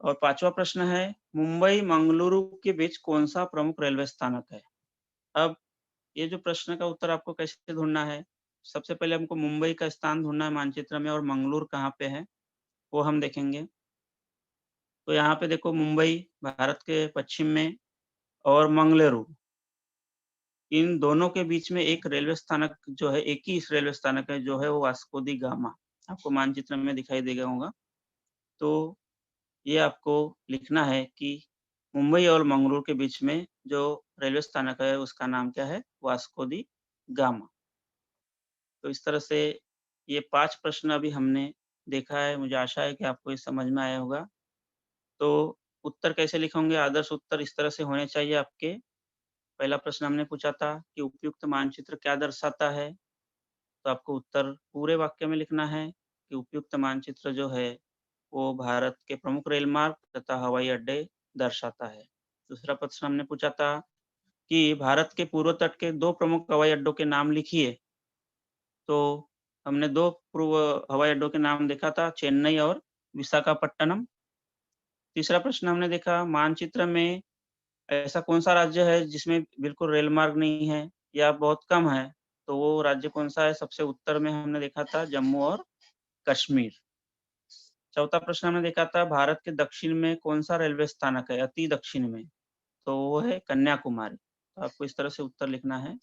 और 5वां प्रश्न है, मुंबई मंगलुरु के बीच कौन-सा प्रमुख रेलवे स्थानक है? अब ये जो प्रश्न का उत्तर आपको कैसे ढूँढना है? सबसे पहले हमको मुंबई का स्थान ढूँढना है मानचित्र में और मंगलुरु कहाँ पे है, वो हम देखेंगे। तो यहाँ पे देखो मुंबई भारत के पश्चिम में और मंगलुरु, इन दोनों के बीच में एक रेलवे स्थानक जो है, एक ही रेलवे स्थानक है जो है वो वास्को दी गामा। आपको मानचित्र में दिखाई देगा होगा। तो ये आपको लिखना है कि मुंबई और मंगलुरु के बीच में जो रेलवे स्थानक है उसका नाम क्या है? वास्को दी गामा। तो इस तरह से ये 5 प्रश्न अभी हमने देखा है, मुझे आशा है कि आपको ये समझ में आया होगा। तो उत्तर कैसे लिखोगे? आदर्श उत्तर इस तरह से होने चाहिए आपके। पहला प्रश्न हमने पूछा था कि उपयुक्त मानचित्र क्या दर्शाता है? तो आपको उत्तर पूरे वाक्य में लिखना है कि उपयुक्त मानचित्र जो है, वो भारत के प्रमुख रेल मार्ग तथा हवाई अड्डे दर्शाता है। दूसरा प्रश्न हमने पूछा था कि भारत के पूर्व तट के 2 प्रमुख हवाई अड्डों के नाम लिखिए। तो हमने 2 पूर्व हवाई अड्डों के नाम देखा था, चेन्नई और विशाखापट्टनम। तीसरा प्रश्न हमने देखा मानचित्र में ऐसा कौन-सा राज्य है जिसमें बिल्कुल रेल मार्ग नहीं है या बहुत कम है? तो वो राज्य कौन-सा है? सबसे उत्तर में हमने देखा था जम्मू और कश्मीर। चौथा प्रश्न हमने देखा था भारत के दक्षिण में कौन-सा रेलवे स्थानक है, अति दक्षिण में? तो वो है कन्याकुमारी। तो आपको इस तरह से उत्तर लिखना है।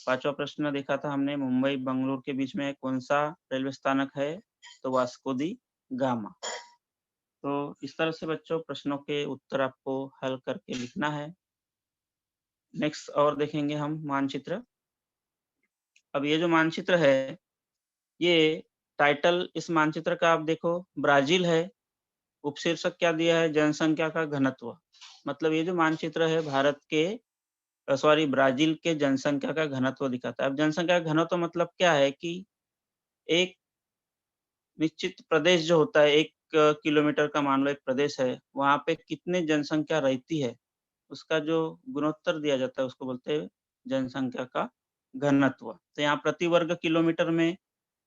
पाँचवा प्रश्न देखा था हमने मुंबई बंगलुरु के बीच में कौन-सा रेलवे स्थानक है? तो वास्को दी गामा। तो इस तरह से बच्चों प्रश्नों के उत्तर आपको हल करके लिखना है। नेक्स्ट और देखेंगे हम मानचित्र। अब ये जो मानचित्र है, ये टाइटल इस मानचित्र का आप देखो ब्राज़ील है, उपशीर्षक क्या दिया है जनसंख्या का घनत्व। मतलब ये जो मानचित्र है भारत के ब्राज़ील के जनसंख्या का घनत्व दिखाता है। अब जनसंख्या का घनत्व मतलब क्या है कि एक निश्चित प्रदेश जो होता है, 1 किलोमीटर का मान लो एक प्रदेश है, वहाँ पे कितनी जनसंख्या रहती है, उसका जो गुणोत्तर दिया जाता है, उसको बोलते हैं जनसंख्या का घनत्व। तो यहाँ प्रति वर्ग किलोमीटर में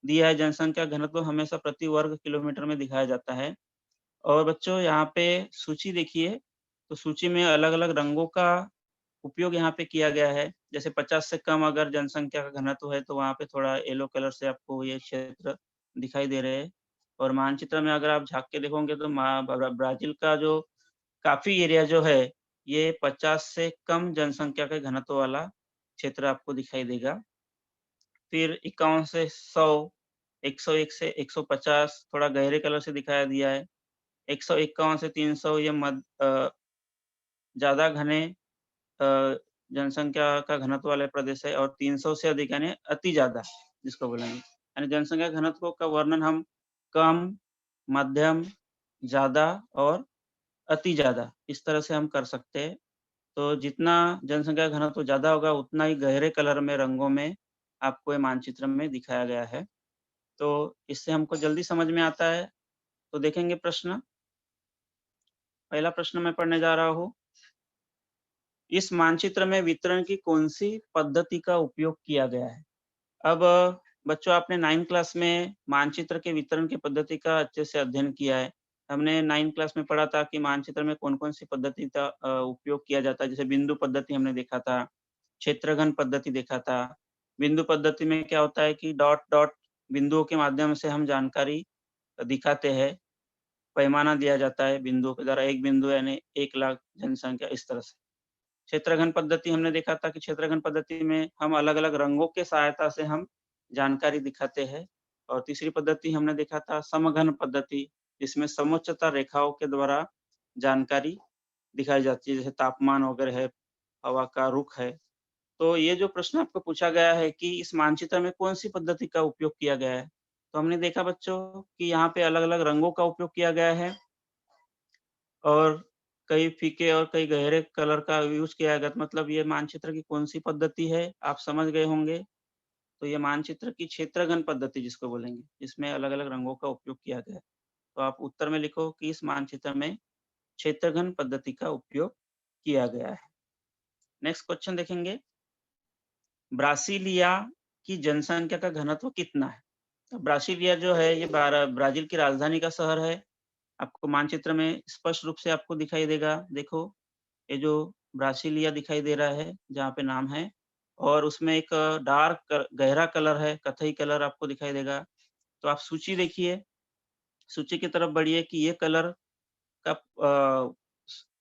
दिया है जनसंख्या घनत्व हमेशा प्रति वर्ग किलोमीटर में दिखाया जाता है। और बच्चों यहाँ पे सूची देखिए, तो सूची में अलग-अलग रंगों का उपयोग यहाँ पे किया गया है। जैसे 50 से कम अगर जनसंख्या का घनत्व है, तो वहाँ पे थोड़ा येलो कलर से आपको ये क्षेत्र दिखाई दे रहे हैं। और मानचित्र में अगर आप झाँक के देखोगे तो मा ब्रा ब्राज़ील का जो काफ़ी एरिया जो है, ये 50 से कम जनसंख्या के घनत्व वाला क्षेत्र आपको दिखाई देगा। फिर 51 से 100, 101 से 150 थोड़ा गहरे कलर से दिखाया दिया है। 151 से 300 ये ज़्यादा घने अ, जनसंख्या का घनत्व वाले प्रदेश है और 300 से अधिक यानी अति ज़्यादा जिसको बोलेंगे। यानी जनसंख्या घनत्व का वर्णन हम कम, मध्यम, ज़्यादा और अति ज़्यादा इस तरह से हम कर सकते हैं। तो जितना जनसंख्या घनत्व ज़्यादा होगा उतना ही गहरे कलर में रंगों में आपको ये मानचित्र में दिखाया गया है। तो इससे हमको जल्दी समझ में आता है। तो देखेंगे प्रश्न। पहला प्रश्न मैं पढ़ने जा रहा हूँ। इस मानचित्र में वितरण की कौन-सी पद्धति का उपयोग किया गया है? अब बच्चों आपने 9th क्लास में मानचित्र के वितरण की पद्धति का अच्छे से अध्ययन किया है। हमने 9th क्लास में पढ़ा था कि मानचित्र में कौन-कौन सी पद्धति का उपयोग किया जाता है। जैसे बिंदु पद्धति हमने देखा था, क्षेत्रघन पद्धति देखा था। बिंदु पद्धति में क्या होता है कि डॉट-डॉट बिंदुओं के माध्यम से हम जानकारी दिखाते हैं। पैमाना दिया जाता है बिंदुओं के द्वारा, एक बिंदु यानी 1 लाख जनसंख्या इस तरह से। क्षेत्रघन पद्धति हमने देखा था कि क्षेत्रघन पद्धति में हम अलग-अलग रंगों के सहायता से हम जानकारी दिखाते हैं। और तीसरी पद्धति हमने देखा था समघन पद्धति, जिसमें समोच्चता रेखाओं के द्वारा जानकारी दिखाई जाती है, जैसे तापमान वगैरह है, हवा का रुख है। तो ये जो प्रश्न आपको पूछा गया है कि इस मानचित्र में कौन-सी पद्धति का उपयोग किया गया है? तो हमने देखा बच्चों कि यहाँ पे अलग-अलग रंगों का उपयोग किया गया है और कई फीके और कई गहरे कलर का यूज़ किया गया मतलब ये मानचित्र की कौन-सी पद्धति है, आप समझ गए होंगे। तो ये मानचित्र की क्षेत्रघन पद्धति जिसको बोलेंगे, इसमें अलग-अलग रंगों का उपयोग किया गया है। तो आप उत्तर में लिखो कि इस मानचित्र में क्षेत्रघन पद्धति का उपयोग किया गया है। नेक्स्ट क्वेश्चन देखेंगे, ब्रासीलिया की जनसंख्या का घनत्व कितना है? तो ब्रासीलिया जो है ये ब्राज़ील की राजधानी का शहर है। आपको मानचित्र में स्पष्ट रूप से आपको दिखाई देगा। देखो, ये जो ब्रासीलिया दिखाई दे रहा है, जहाँ पे नाम है और उसमें एक गहरा कलर है, कथई कलर आपको दिखाई देगा। तो आप सूची देखिए, सूची की तरफ बढ़िए कि ये कलर का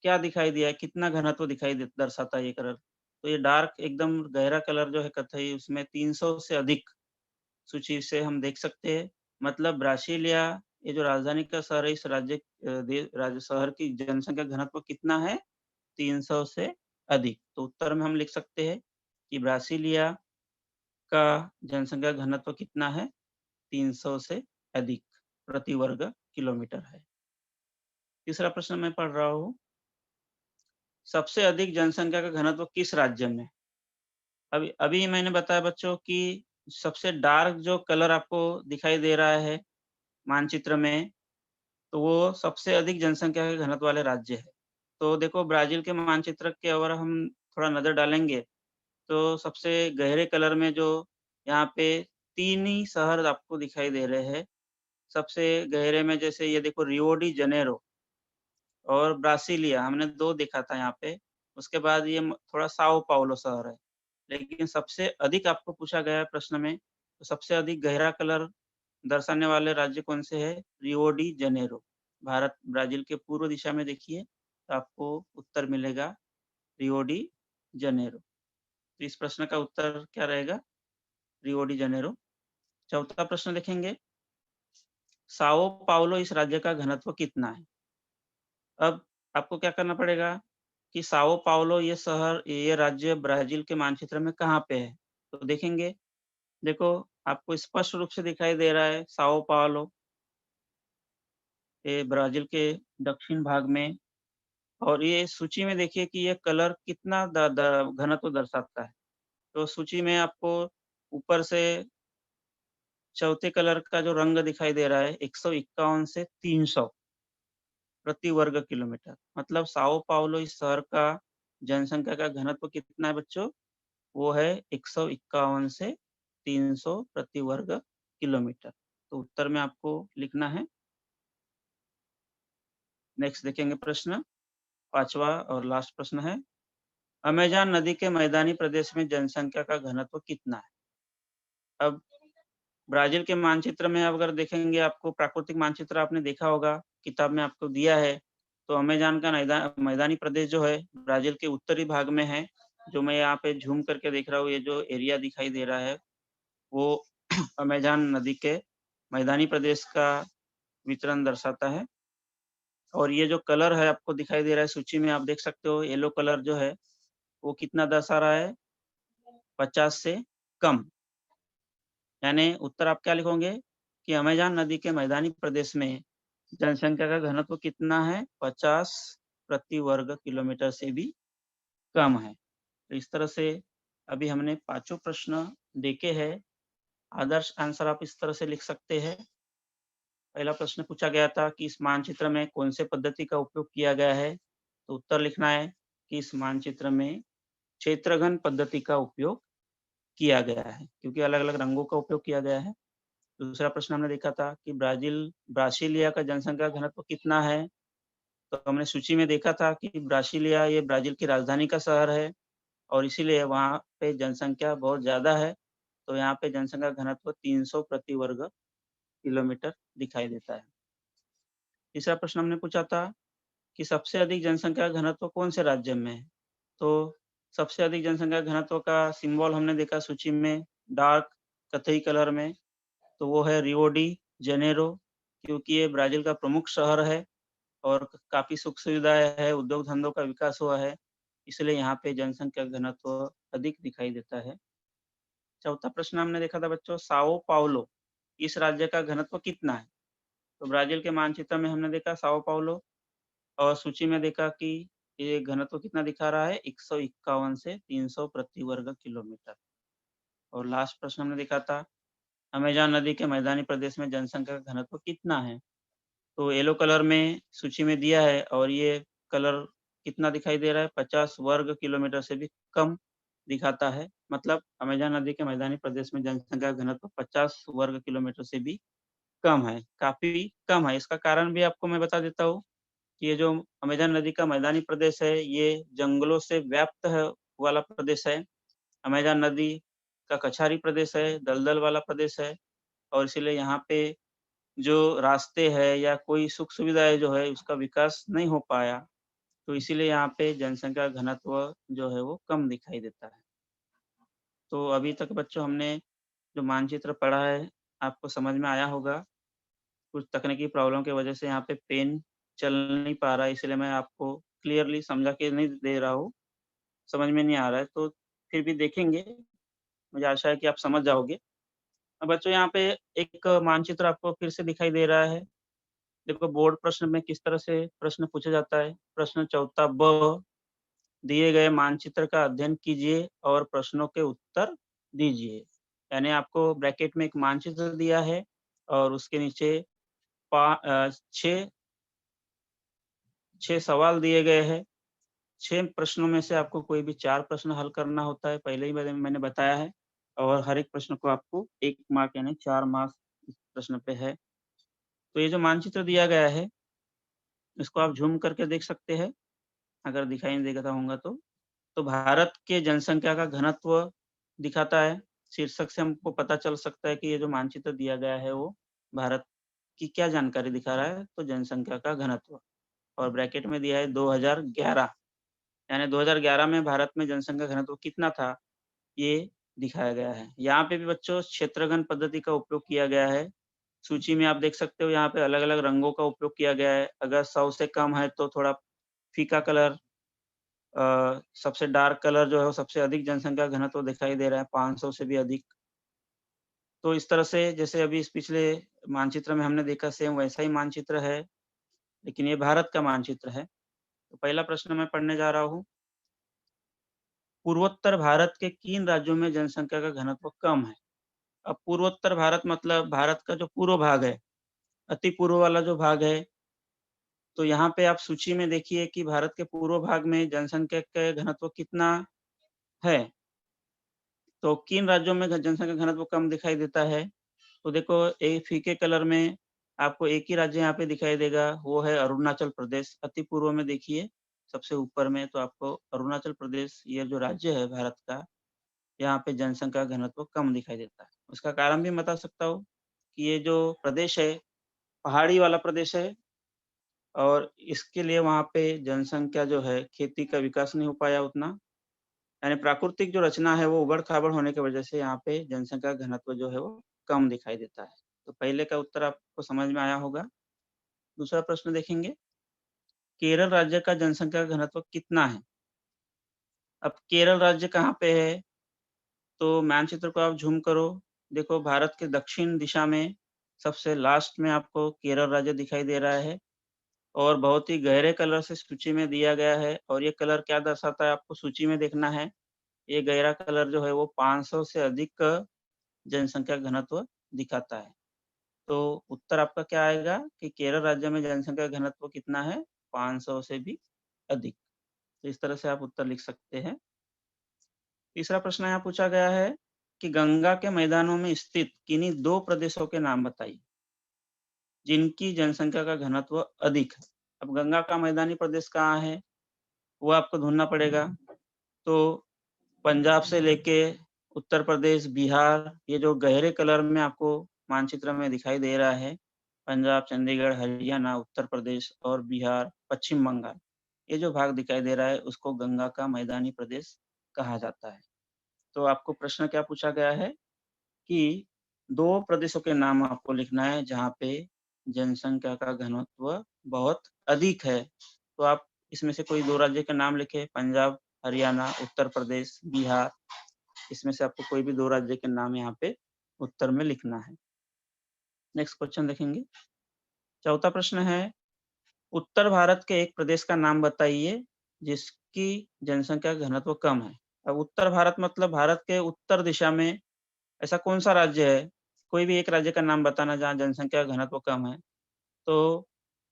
क्या दिखाई दिया है, कितना घनत्व दिखाई दे दर्शाता है ये कलर। तो ये डार्क एकदम गहरा कलर जो है कथई उसमें 300 से अधिक सूची से हम देख सकते हैं। मतलब ब्रासीलिया, ये जो राजधानी का शहर है, इस राज्य शहर की जनसंख्या घनत्व कितना है? 300 से अधिक। तो उत्तर में हम लिख सकते हैं कि ब्रासीलिया का जनसंख्या घनत्व कितना है? 300 से अधिक प्रति वर्ग किलोमीटर है। तीसरा प्रश्न मैं पढ़ रहा हूँ, सबसे अधिक जनसंख्या का घनत्व किस राज्य में? अभी अभी मैंने बताया बच्चों कि सबसे डार्क जो कलर आपको दिखाई दे रहा है मानचित्र में, तो वो सबसे अधिक जनसंख्या के घनत्व वाले राज्य है। तो देखो ब्राज़ील के मानचित्र के अगर हम थोड़ा नज़र डालेंगे, तो सबसे गहरे कलर में जो यहाँ पे 3 ही शहर आपको दिखाई दे रहे हैं। सबसे गहरे में जैसे ये देखो रियो डी जनेरो और ब्रासिलिया हमने 2 देखा था यहाँ पे। उसके बाद ये थोड़ा साओ पाउलो शहर है। लेकिन सबसे अधिक आपको पूछा गया है प्रश्न में, तो सबसे अधिक गहरा कलर दर्शाने वाले राज्य कौन से हैं? रियो डी जनेरो। ब्राज़ील के पूर्व दिशा में देखिए, तो आपको उत्तर मिलेगा रियो डी जनेरो। तो इस प्रश्न का उत्तर क्या रहेगा? रियो डी जनेरो। चौथा प्रश्न देखेंगे, साओ पाउलो इस राज्य का घनत्व कितना है? अब आपको क्या करना पड़ेगा कि साओ पाउलो ये राज्य ब्राज़ील के मानचित्र में कहाँ पे है? तो देखेंगे, देखो आपको स्पष्ट रूप से दिखाई दे रहा है साओ पाउलो, ये ब्राज़ील के दक्षिण भाग में। और ये सूची में देखिए कि ये कलर कितना द द घनत्व दर्शाता है। तो सूची में आपको ऊपर से चौथे कलर का जो रंग दिखाई दे रहा है 151 से 300 प्रति वर्ग किलोमीटर। मतलब साओ पाउलो इस शहर का जनसंख्या का घनत्व कितना है बच्चों? वो है 151 से 300 प्रति वर्ग किलोमीटर। तो उत्तर में आपको लिखना है। नेक्स्ट देखेंगे प्रश्न, 5वां और लास्ट प्रश्न है, अमेज़न नदी के मैदानी प्रदेश में जनसंख्या का घनत्व कितना है? अब ब्राज़ील के मानचित्र में अगर देखेंगे, आपको प्राकृतिक मानचित्र आपने देखा होगा, किताब में आपको दिया है। तो अमेज़न का मैदानी प्रदेश जो है ब्राज़ील के उत्तरी भाग में है। जो मैं यहाँ पे ज़ूम करके देख रहा हूँ, ये जो एरिया दिखाई दे रहा है, वो अमेज़न नदी के मैदानी प्रदेश का वितरण दर्शाता है। और ये जो कलर है आपको दिखाई दे रहा है सूची में, आप देख सकते हो येलो कलर जो है, वो कितना दर्शा रहा है? 50 से कम। यानी उत्तर आप क्या लिखोगे कि अमेज़न नदी के मैदानी प्रदेश में जनसंख्या का घनत्व कितना है? 50 प्रति वर्ग किलोमीटर से भी कम है। तो इस तरह से अभी हमने पाँचों प्रश्न देखे हैं। आदर्श आंसर आप इस तरह से लिख सकते हैं। पहला प्रश्न पूछा गया था कि इस मानचित्र में कौन से पद्धति का उपयोग किया गया है? तो उत्तर लिखना है कि इस मानचित्र में क्षेत्रघन पद्धति का उपयोग किया गया है, क्योंकि अलग-अलग रंगों का उपयोग किया गया है। दूसरा प्रश्न हमने देखा था कि ब्रासीलिया का जनसंख्या घनत्व कितना है? तो हमने सूची में देखा था कि ब्रासीलिया ये ब्राज़ील की राजधानी का शहर है और इसीलिए वहाँ पे जनसंख्या बहुत ज़्यादा है। तो यहाँ पे जनसंख्या घनत्व 300 प्रति वर्ग किलोमीटर दिखाई देता है। तीसरा प्रश्न हमने पूछा था कि सबसे अधिक जनसंख्या घनत्व कौन से राज्य में है? तो सबसे अधिक जनसंख्या घनत्व का सिंबल हमने देखा सूची में डार्क कथई कलर में, तो वो है रियो डी जेनेरो, क्योंकि ये ब्राज़ील का प्रमुख शहर है और काफ़ी सुख सुविधाएँ है, उद्योग धंधों का विकास हुआ है, इसलिए यहाँ पे जनसंख्या घनत्व अधिक दिखाई देता है। चौथा प्रश्न हमने देखा था बच्चों, साओ पाउलो इस राज्य का घनत्व कितना है? तो ब्राज़ील के मानचित्र में हमने देखा साओ पाउलो और सूची में देखा कि ये घनत्व कितना दिखा रहा है 151 से 300 प्रति वर्ग किलोमीटर। और लास्ट प्रश्न हमने देखा था अमेज़न नदी के मैदानी प्रदेश में जनसंख्या का घनत्व कितना है? तो येलो कलर में सूची में दिया है और ये कलर कितना दिखाई दे रहा है? 50 वर्ग किलोमीटर से भी कम दिखाता है। मतलब अमेज़न नदी के मैदानी प्रदेश में जनसंख्या का घनत्व 50 वर्ग किलोमीटर से भी कम है, काफ़ी कम है। इसका कारण भी आपको मैं बता देता हूँ कि ये जो अमेज़न नदी का मैदानी प्रदेश है, ये जंगलों से व्याप्त है वाला प्रदेश है। अमेज़न नदी का कछारी प्रदेश है, दलदल वाला प्रदेश है और इसीलिए यहाँ पे जो रास्ते हैं या कोई सुख-सुविधाएँ जो है उसका विकास नहीं हो पाया, तो इसीलिए यहाँ पे जनसंख्या घनत्व जो है वो कम दिखाई देता है। तो अभी तक बच्चों हमने जो मानचित्र पढ़ा है, आपको समझ में आया होगा। कुछ तकनीकी प्रॉब्लम की वजह से यहाँ पे पेन चल नहीं पा रहा है, इसलिए मैं आपको क्लियरली समझा के नहीं दे रहा हूँ, समझ में नहीं आ रहा है, तो फिर भी देखेंगे, मुझे आशा है कि आप समझ जाओगे। अब बच्चों यहाँ पे एक मानचित्र आपको फिर से दिखाई दे रहा है। देखो बोर्ड प्रश्न में किस तरह से प्रश्न पूछा जाता है। प्रश्न चौथा ब, दिए गए मानचित्र का अध्ययन कीजिए और प्रश्नों के उत्तर दीजिए। यानी आपको ब्रैकेट में एक मानचित्र दिया है और उसके नीचे 6 सवाल दिए गए हैं। 6 प्रश्नों में से आपको कोई भी 4 प्रश्न हल करना होता है, पहले ही मैंने बताया है और हर एक प्रश्न को आपको 1 मार्क यानी 4 मार्क्स इस प्रश्न पे है। तो ये जो मानचित्र दिया गया है, इसको आप ज़ूम करके देख सकते हैं, अगर दिखाई नहीं देता होगा तो। तो भारत के जनसंख्या का घनत्व दिखाता है। शीर्षक से हमको पता चल सकता है कि ये जो मानचित्र दिया गया है, वो भारत की क्या जानकारी दिखा रहा है, तो जनसंख्या का घनत्व और ब्रैकेट में दिया है 2011 यानी 2011 में भारत में जनसंख्या घनत्व कितना था, ये दिखाया गया है। यहाँ पे भी बच्चों क्षेत्रगण पद्धति का उपयोग किया गया है। सूची में आप देख सकते हो यहाँ पे अलग-अलग रंगों का उपयोग किया गया है। अगर 100 से कम है तो थोड़ा फीका कलर, सबसे डार्क कलर जो है वो सबसे अधिक जनसंख्या घनत्व दिखाई दे रहा है, 500 से भी अधिक। तो इस तरह से जैसे अभी इस पिछले मानचित्र में हमने देखा सेम वैसा ही मानचित्र है, लेकिन ये भारत का मानचित्र है। तो पहला प्रश्न मैं पढ़ने जा रहा हूँ। पूर्वोत्तर भारत के किन राज्यों में जनसंख्या का घनत्व कम है? अब पूर्वोत्तर भारत मतलब भारत का जो पूर्व भाग है, अति पूर्व वाला जो भाग है, तो यहाँ पे आप सूची में देखिए कि भारत के पूर्व भाग में जनसंख्या का घनत्व कितना है। तो किन राज्यों में जनसंख्या घनत्व कम दिखाई देता है? तो देखो एक फीके कलर में आपको एक ही राज्य यहाँ पे दिखाई देगा, वो है अरुणाचल प्रदेश। अति पूर्व में देखिए सबसे ऊपर में तो आपको अरुणाचल प्रदेश ये जो राज्य है भारत का, यहाँ पे जनसंख्या घनत्व कम दिखाई देता है। उसका कारण भी बता सकता हूँ कि ये जो प्रदेश है, पहाड़ी वाला प्रदेश है और इसके लिए वहाँ पे जनसंख्या जो है, खेती का विकास नहीं हो पाया उतना। यानी प्राकृतिक जो रचना है वो ऊबड़-खाबड़ होने की वजह से यहाँ पे जनसंख्या घनत्व जो है वो कम दिखाई देता है। तो पहले का उत्तर आपको समझ में आया होगा। दूसरा प्रश्न देखेंगे, केरल राज्य का जनसंख्या घनत्व कितना है? अब केरल राज्य कहाँ पे है? तो मानचित्र को आप ज़ूम करो, देखो भारत के दक्षिण दिशा में सबसे लास्ट में आपको केरल राज्य दिखाई दे रहा है और बहुत ही गहरे कलर से सूची में दिया गया है और ये कलर क्या दर्शाता है आपको सूची में देखना है। ये गहरा कलर जो है वो 500 से अधिक जनसंख्या घनत्व दिखाता है। तो उत्तर आपका क्या आएगा कि केरल राज्य में जनसंख्या घनत्व कितना है? 500 से भी अधिक। तो इस तरह से आप उत्तर लिख सकते हैं। तीसरा प्रश्न यहाँ पूछा गया है कि गंगा के मैदानों में स्थित किन्हीं 2 प्रदेशों के नाम बताइए, जिनकी जनसंख्या का घनत्व अधिक है। अब गंगा का मैदानी प्रदेश कहाँ है? वो आपको ढूँढना पड़ेगा। तो पंजाब से लेके उत्तर प्रदेश, बिहार, ये जो गहरे कलर में आपको मानचित्र में दिखाई दे रहा है, पंजाब, चंडीगढ़, हरियाणा, उत्तर प्रदेश और बिहार, पश्चिम बंगाल, ये जो भाग दिखाई दे रहा है, उसको गंगा का मैदानी प्रदेश कहा जाता है। तो आपको प्रश्न क्या पूछा गया है कि 2 प्रदेशों के नाम आपको लिखना है, जहाँ पे जनसंख्या का घनत्व बहुत अधिक है। तो आप इसमें से कोई 2 राज्य के नाम लिखें, पंजाब, हरियाणा, उत्तर प्रदेश, बिहार। इसमें से आपको कोई भी 2 राज्य के नाम यहाँ पे उत्तर में लिखना है। नेक्स्ट क्वेश्चन देखेंगे। चौथा प्रश्न है, उत्तर भारत के एक प्रदेश का नाम बताइए, जिसकी जनसंख्या घनत्व कम है। अब उत्तर भारत मतलब भारत के उत्तर दिशा में ऐसा कौन-सा राज्य है? कोई भी एक राज्य का नाम बताना जहाँ जनसंख्या घनत्व कम है। तो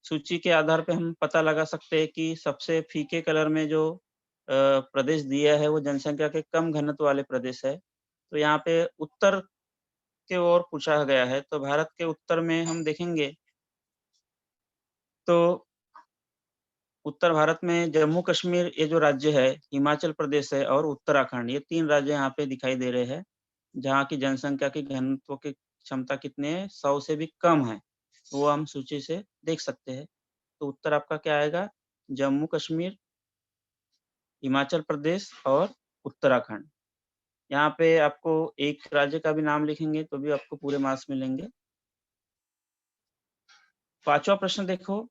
सूची के आधार पे हम पता लगा सकते हैं कि सबसे फीके कलर में जो प्रदेश दिया है वो जनसंख्या के कम घनत्व वाले प्रदेश है। तो यहाँ पे उत्तर की ओर पूछा गया है, तो भारत के उत्तर में हम देखेंगे तो उत्तर भारत में जम्मू-कश्मीर ये जो राज्य है, हिमाचल प्रदेश है और उत्तराखंड, ये 3 राज्य यहाँ पे दिखाई दे रहे हैं, जहाँ की जनसंख्या की घनत्व की क्षमता कितनी है? 100 से भी कम है। वो हम सूची से देख सकते हैं। तो उत्तर आपका क्या आएगा? जम्मू-कश्मीर, हिमाचल प्रदेश और उत्तराखंड। यहाँ पे आपको एक राज्य का भी नाम लिखेंगे तो भी आपको पूरे मार्क्स मिलेंगे। 5वां प्रश्न देखो,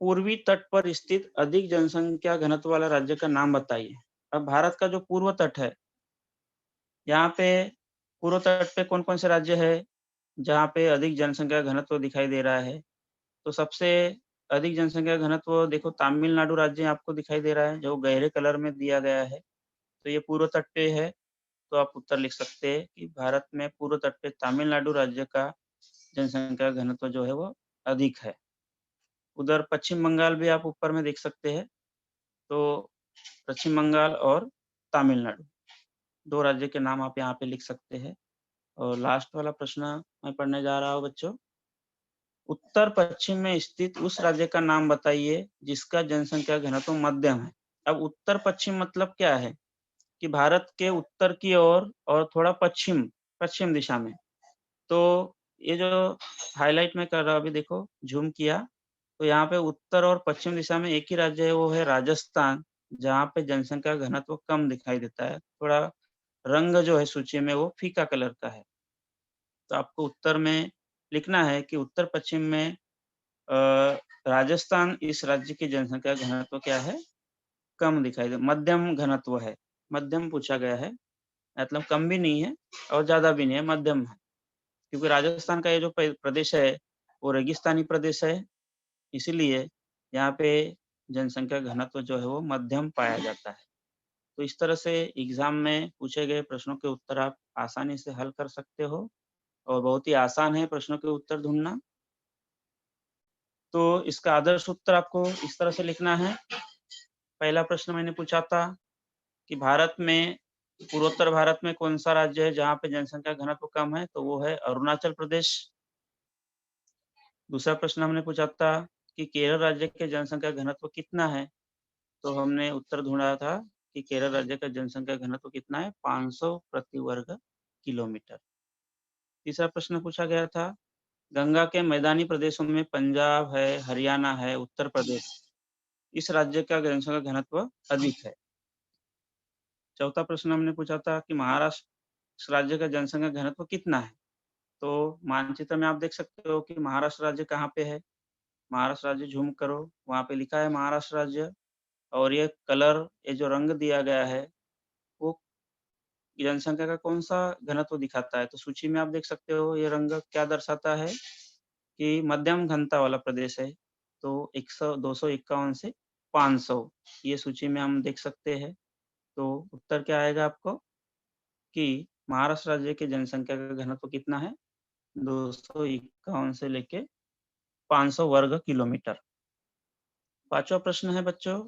पूर्वी तट पर स्थित अधिक जनसंख्या घनत्व वाला राज्य का नाम बताइए। अब भारत का जो पूर्व तट है, यहाँ पे पूर्व तट पे कौन-कौन से राज्य है, जहाँ पे अधिक जनसंख्या घनत्व दिखाई दे रहा है? तो सबसे अधिक जनसंख्या घनत्व देखो तमिलनाडु राज्य आपको दिखाई दे रहा है, जो गहरे कलर में दिया गया है। तो ये पूर्व तट पे है, तो आप उत्तर लिख सकते हैं कि भारत में पूर्व तट पे तमिलनाडु राज्य का जनसंख्या घनत्व जो है वो अधिक है। उधर पश्चिम बंगाल भी आप ऊपर में देख सकते हैं, तो पश्चिम बंगाल और तमिलनाडु 2 राज्य के नाम आप यहाँ पे लिख सकते हैं। और लास्ट वाला प्रश्न मैं पढ़ने जा रहा हूँ बच्चों। उत्तर-पश्चिम में स्थित उस राज्य का नाम बताइए जिसका जनसंख्या घनत्व मध्यम है। अब उत्तर-पश्चिम मतलब क्या है? कि भारत के उत्तर की ओर और थोड़ा पश्चिम पश्चिम दिशा में। तो ये जो हाइलाइट मैं कर रहा हूँ अभी देखो, ज़ूम किया, तो यहाँ पे उत्तर और पश्चिम दिशा में एक ही राज्य है, वो है राजस्थान, जहाँ पे जनसंख्या घनत्व कम दिखाई देता है। थोड़ा रंग जो है सूची में वो फीका कलर का है। तो आपको उत्तर में लिखना है कि उत्तर-पश्चिम में अ, राजस्थान इस राज्य की जनसंख्या घनत्व क्या है? कम दिखाई दे मध्यम घनत्व है। मध्यम पूछा गया है, मतलब कम भी नहीं है और ज़्यादा भी नहीं है, मध्यम है। क्योंकि राजस्थान का ये जो प्रदेश है, वो रेगिस्तानी प्रदेश है, इसीलिए यहाँ पे जनसंख्या घनत्व जो है वो मध्यम पाया जाता है। तो इस तरह से एग्ज़ाम में पूछे गए प्रश्नों के उत्तर आप आसानी से हल कर सकते हो और बहुत ही आसान है प्रश्नों के उत्तर ढूँढना। तो इसका आदर्श उत्तर आपको इस तरह से लिखना है। पहला प्रश्न मैंने पूछा था कि भारत में पूर्वोत्तर भारत में कौन-सा राज्य है जहाँ पे जनसंख्या घनत्व कम है? तो वो है अरुणाचल प्रदेश। दूसरा प्रश्न हमने पूछा था कि केरल राज्य के जनसंख्या घनत्व कितना है? तो हमने उत्तर ढूँढा था कि केरल राज्य का जनसंख्या घनत्व कितना है? 500 प्रति वर्ग किलोमीटर। तीसरा प्रश्न पूछा गया था, गंगा के मैदानी प्रदेशों में पंजाब है, हरियाणा है, उत्तर प्रदेश, इस राज्य का जनसंख्या घनत्व अधिक है। चौथा प्रश्न हमने पूछा था कि महाराष्ट्र राज्य का जनसंख्या घनत्व कितना है? तो मानचित्र में आप देख सकते हो कि महाराष्ट्र राज्य कहाँ पे है? महाराष्ट्र राज्य ज़ूम करो, वहाँ पे लिखा है महाराष्ट्र राज्य और ये कलर, ये जो रंग दिया गया है, वो जनसंख्या का कौन-सा घनत्व दिखाता है? तो सूची में आप देख सकते हो ये रंग क्या दर्शाता है कि मध्यम घनता वाला प्रदेश है। तो 100 251 से 500 ये सूची में हम देख सकते हैं। तो उत्तर क्या आएगा आपको कि महाराष्ट्र राज्य की जनसंख्या का घनत्व कितना है? 251 से लेके 500 वर्ग किलोमीटर। 5वां प्रश्न है बच्चों,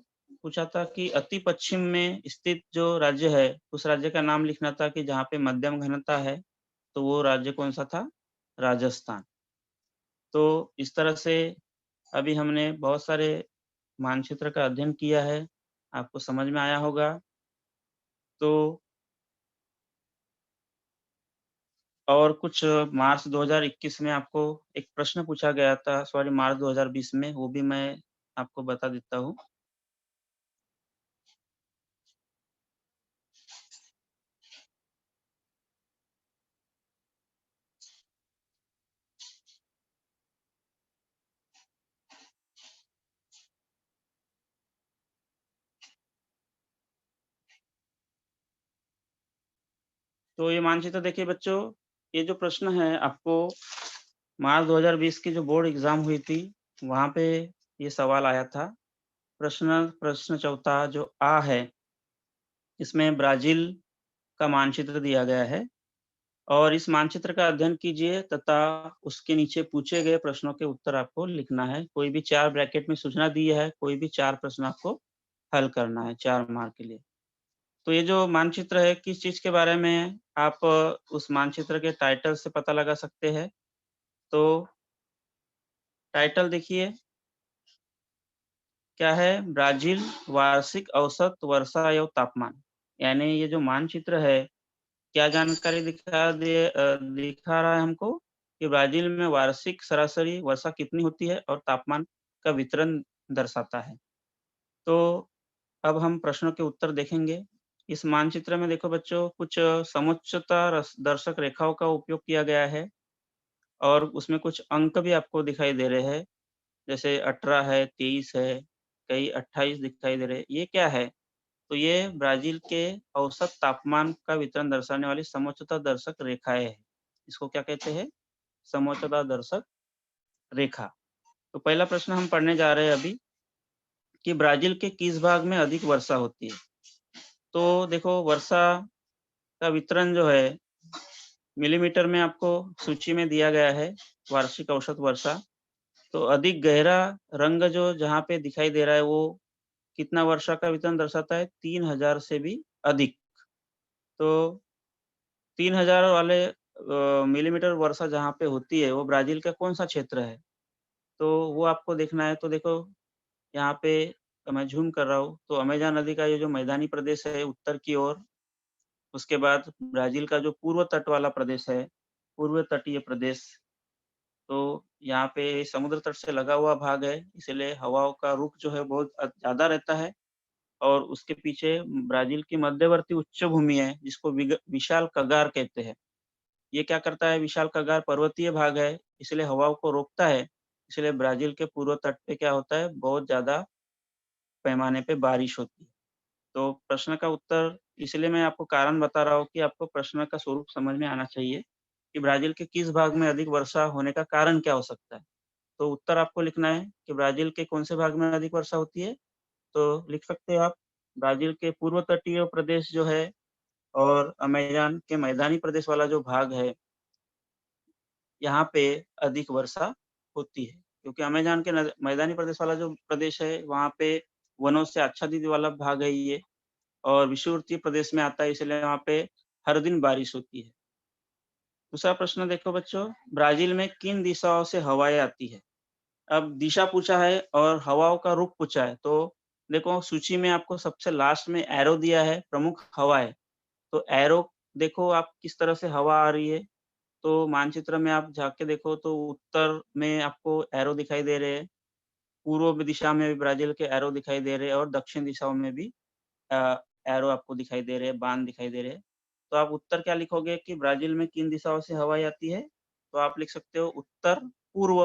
पूछा था कि अति पश्चिम में स्थित जो राज्य है, उस राज्य का नाम लिखना था कि जहाँ पे मध्यम घनता है, तो वो राज्य कौन-सा था? राजस्थान। तो इस तरह से अभी हमने बहुत सारे मानचित्र का अध्ययन किया है, आपको समझ में आया होगा। तो और कुछ मार्च 2021 में आपको एक प्रश्न पूछा गया था, सॉरी मार्च 2020 में, वो भी मैं आपको बता देता हूँ। तो ये मानचित्र देखिए बच्चों, ये जो प्रश्न है आपको मार्च 2020 की जो बोर्ड एग्ज़ाम हुई थी, वहाँ पे ये सवाल आया था। प्रश्न प्रश्न चौथा जो है, इसमें ब्राज़ील का मानचित्र दिया गया है और इस मानचित्र का अध्ययन कीजिए तथा उसके नीचे पूछे गए प्रश्नों के उत्तर आपको लिखना है। कोई भी 4 ब्रैकेट में सूचना दी है, कोई भी 4 प्रश्न आपको हल करना है 4 मार्क के लिए। तो ये जो मानचित्र है, किस चीज़ के बारे में है? आप उस मानचित्र के टाइटल से पता लगा सकते हैं। तो टाइटल देखिए, क्या है? ब्राज़ील वार्षिक औसत वर्षा एवं तापमान। यानी ये जो मानचित्र है, क्या जानकारी दिखा रहा है हमको कि ब्राज़ील में वार्षिक सरासरी वर्षा कितनी होती है और तापमान का वितरण दर्शाता है। तो अब हम प्रश्नों के उत्तर देखेंगे। इस मानचित्र में देखो बच्चों कुछ समुच्चता दर्शक रेखाओं का उपयोग किया गया है और उसमें कुछ अंक भी आपको दिखाई दे रहे हैं। जैसे 18 है, 23 है, कई 28 दिखाई दे रहे हैं। ये क्या है? तो ये ब्राज़ील के औसत तापमान का वितरण दर्शाने वाली समोच्चता दर्शक रेखाएँ हैं। इसको क्या कहते हैं? समोच्चता दर्शक रेखा। तो पहला प्रश्न हम पढ़ने जा रहे हैं अभी कि ब्राज़ील के किस भाग में अधिक वर्षा होती है? तो देखो वर्षा का वितरण जो है मिलीमीटर में आपको सूची में दिया गया है, वार्षिक औसत वर्षा। तो अधिक गहरा रंग जो जहाँ पे दिखाई दे रहा है वो कितना वर्षा का वितरण दर्शाता है? 3000 से भी अधिक। तो 3000 वाले मिलीमीटर वर्षा जहाँ पे होती है, वो ब्राज़ील का कौन-सा क्षेत्र है? तो वो आपको देखना है। तो देखो यहाँ पे मैं ज़ूम कर रहा हूँ, तो अमेज़न नदी का ये जो मैदानी प्रदेश है उत्तर की ओर, उसके बाद ब्राज़ील का जो पूर्व तट वाला प्रदेश है, पूर्व तटीय प्रदेश, तो यहाँ पे समुद्र तट से लगा हुआ भाग है, इसीलिए हवाओं का रुख जो है बहुत ज़्यादा रहता है। और उसके पीछे ब्राज़ील की मध्यवर्ती उच्च भूमि है, जिसको विशाल कगार कहते हैं। ये क्या करता है, विशाल कगार पर्वतीय भाग है, इसलिए हवाओं को रोकता है, इसलिए ब्राज़ील के पूर्व तट पे क्या होता है, बहुत ज़्यादा पैमाने पे बारिश होती है। तो प्रश्न का उत्तर इसलिए मैं आपको कारण बता रहा हूँ कि आपको प्रश्न का स्वरूप समझ में आना चाहिए, कि ब्राज़ील के किस भाग में अधिक वर्षा होने का कारण क्या हो सकता है। तो उत्तर आपको लिखना है कि ब्राज़ील के कौन से भाग में अधिक वर्षा होती है, तो लिख सकते हो आप ब्राज़ील के पूर्व तटीय प्रदेश जो है और अमेज़न के मैदानी प्रदेश वाला जो भाग है, यहाँ पे अधिक वर्षा होती है। क्योंकि अमेज़न के मैदानी प्रदेश वाला जो प्रदेश है, वहाँ पे वनों से आच्छादित वाला भाग है ये और विषुवतीय प्रदेश में आता है, इसलिए वहाँ पे हर दिन बारिश होती है। दूसरा प्रश्न देखो बच्चों, ब्राज़ील में किन दिशाओं से हवाएँ आती है? अब दिशा पूछा है और हवाओं का रुख पूछा है, तो देखो सूची में आपको सबसे लास्ट में एरो दिया है, प्रमुख हवाएँ। तो एरो देखो आप किस तरह से हवा आ रही है, तो मानचित्र में आप जाके देखो तो उत्तर में आपको एरो दिखाई दे रहे हैं, पूर्व दिशा में भी ब्राज़ील के एरो दिखाई दे रहे हैं और दक्षिण दिशाओं में भी अ, एरो आपको दिखाई दे रहे हैं, बाण दिखाई दे रहे हैं। तो आप उत्तर क्या लिखोगे कि ब्राज़ील में किन दिशाओं से हवाएँ आती है? तो आप लिख सकते हो उत्तर-पूर्व,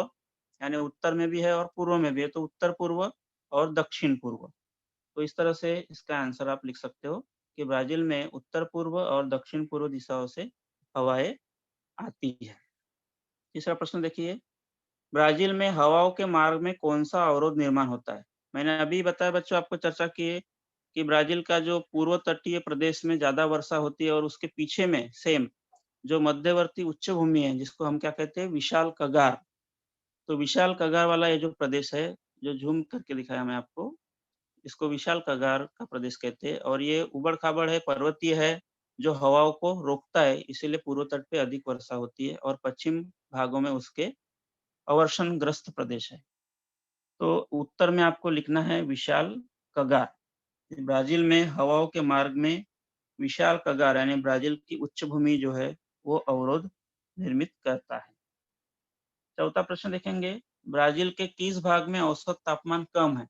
यानी उत्तर में भी है और पूर्व में भी है, तो उत्तर-पूर्व और दक्षिण-पूर्व। तो इस तरह से इसका आंसर आप लिख सकते हो कि ब्राज़ील में उत्तर-पूर्व और दक्षिण-पूर्व दिशाओं से हवाएँ आती है। तीसरा प्रश्न देखिए, ब्राज़ील में हवाओं के मार्ग में कौन-सा अवरोध निर्माण होता है? मैंने अभी बताया बच्चों आपको चर्चा की कि ब्राज़ील का जो पूर्व तटीय प्रदेश में ज़्यादा वर्षा होती है और उसके पीछे में सेम जो मध्यवर्ती उच्च भूमि है, जिसको हम क्या कहते हैं विशाल कगार। तो विशाल कगार वाला ये जो प्रदेश है, जो ज़ूम करके दिखाया मैं आपको, इसको विशाल कगार का प्रदेश कहते हैं और ये ऊबड़-खाबड़ है, पर्वतीय है, जो हवाओं को रोकता है, इसीलिए पूर्व तट पे अधिक वर्षा होती है और पश्चिम भागों में उसके अवर्षणग्रस्त प्रदेश है। तो उत्तर में आपको लिखना है विशाल कगार। ब्राज़ील में हवाओं के मार्ग में विशाल कगार यानी ब्राज़ील की उच्च भूमि जो है, वो अवरोध निर्मित करता है। चौथा प्रश्न देखेंगे, ब्राज़ील के किस भाग में औसत तापमान कम है?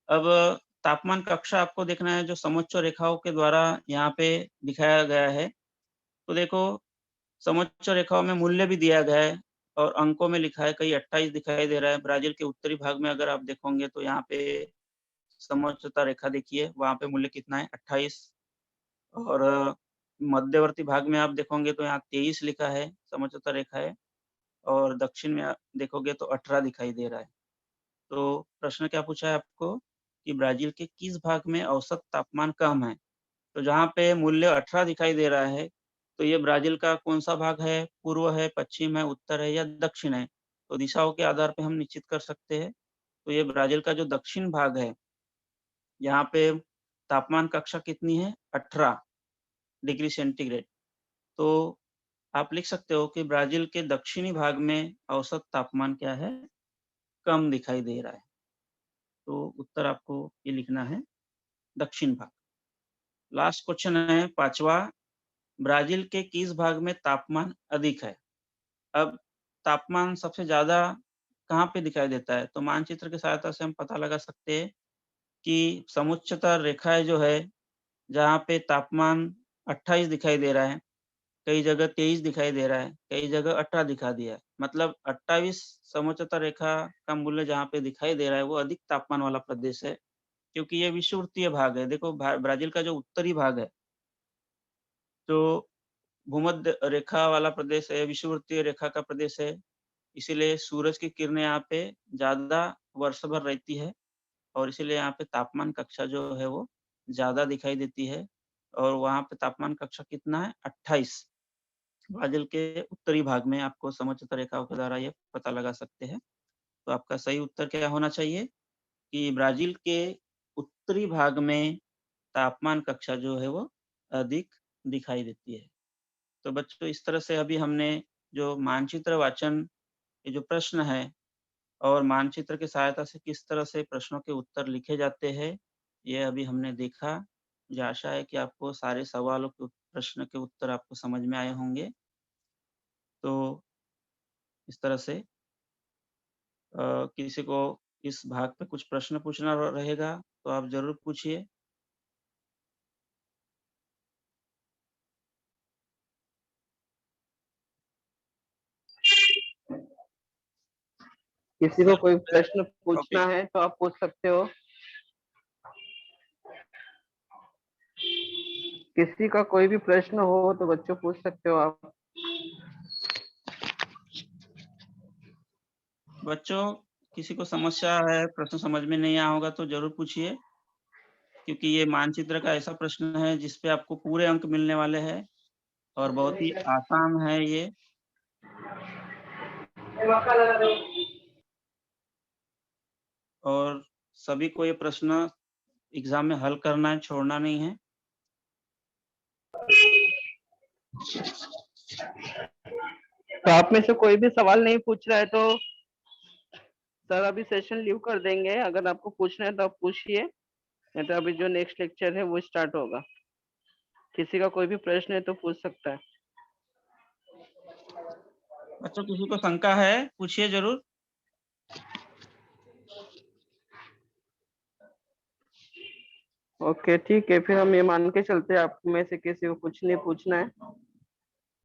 अब तापमान कक्षा आपको देखना है जो समोच्च रेखाओं के द्वारा यहाँ पे दिखाया गया है। तो देखो समोच्च रेखाओं में मूल्य भी दिया गया है और अंकों में लिखा है, कहीं 28 दिखाई दे रहा है। ब्राज़ील के उत्तरी भाग में अगर आप देखोगे तो यहाँ पे समोच्चता रेखा देखिए, वहाँ पे मूल्य कितना है 28 और मध्यवर्ती भाग में आप देखोगे तो यहाँ 23 लिखा है, समोच्चता रेखा है और दक्षिण में आप देखोगे तो 18 दिखाई दे रहा है। तो प्रश्न क्या पूछा है आपको कि ब्राज़ील के किस भाग में औसत तापमान कम है? तो जहाँ पे मूल्य 18 दिखाई दे रहा है, तो ये ब्राज़ील का कौन-सा भाग है? पूर्व है, पश्चिम है, उत्तर है या दक्षिण है? तो दिशाओं के आधार पे हम निश्चित कर सकते हैं। तो ये ब्राज़ील का जो दक्षिण भाग है, यहाँ पे तापमान कक्षा कितनी है? 18 डिग्री सेंटीग्रेड। तो आप लिख सकते हो कि ब्राज़ील के दक्षिणी भाग में औसत तापमान क्या है? कम दिखाई दे रहा है। तो उत्तर आपको ये लिखना है दक्षिण भाग। लास्ट क्वेश्चन है 5वां, ब्राज़ील के किस भाग में तापमान अधिक है? अब तापमान सबसे ज़्यादा कहाँ पे दिखाई देता है? तो मानचित्र की सहायता से हम पता लगा सकते हैं कि समुच्चता रेखाएँ जो है, जहाँ पे तापमान 28 दिखाई दे रहा है, कई जगह 23 दिखाई दे रहा है, कई जगह 18 दिखा दिया है। मतलब 28 समोच्चता रेखा का मूल्य जहाँ पे दिखाई दे रहा है, वो अधिक तापमान वाला प्रदेश है, क्योंकि ये विषुवृत्तीय भाग है। देखो ब्राज़ील का जो उत्तरी भाग है, तो भूमध्य रेखा वाला प्रदेश है, विषुवृत्तीय रेखा का प्रदेश है, इसीलिए सूरज की किरणें यहाँ पे ज़्यादा वर्ष भर रहती है और इसीलिए यहाँ पे तापमान कक्षा जो है वो ज़्यादा दिखाई देती है और वहाँ पे तापमान कक्षा कितना है 28। ब्राज़ील के उत्तरी भाग में आपको समोच्च रेखाओं के द्वारा ये पता लगा सकते हैं। तो आपका सही उत्तर क्या होना चाहिए कि ब्राज़ील के उत्तरी भाग में तापमान कक्षा जो है वो अधिक दिखाई देती है। तो बच्चों इस तरह से अभी हमने जो मानचित्र वाचन ये जो प्रश्न है और मानचित्र की सहायता से किस तरह से प्रश्नों के उत्तर लिखे जाते हैं, ये अभी हमने देखा। मुझे आशा है कि आपको सारे सवालों के प्रश्न के उत्तर आपको समझ में आए होंगे। तो इस तरह से किसी को इस भाग पे कुछ प्रश्न पूछना रहेगा, तो आप ज़रूर पूछिए। किसी को कोई प्रश्न टॉपिक पूछना है तो आप पूछ सकते हो। किसी का कोई भी प्रश्न हो तो बच्चों पूछ सकते हो आप। बच्चों किसी को समस्या है, प्रश्न समझ में नहीं आया होगा तो ज़रूर पूछिए, क्योंकि ये मानचित्र का ऐसा प्रश्न है जिस पे आपको पूरे अंक मिलने वाले हैं और बहुत ही आसान है ये। और सभी को ये प्रश्न एग्ज़ाम में हल करना है, छोड़ना नहीं है। तो आप में से कोई भी सवाल नहीं पूछ रहा है तो सर अभी सेशन लीव कर देंगे। अगर आपको पूछना है तो आप पूछिए, नहीं तो अभी जो नेक्स्ट लेक्चर है वो स्टार्ट होगा। किसी का कोई भी प्रश्न है तो पूछ सकता है। बच्चों किसी को शंका है, पूछिए ज़रूर। ओके ठीक है, फिर हम ये मान के चलते हैं आप में से किसी को कुछ नहीं पूछना है।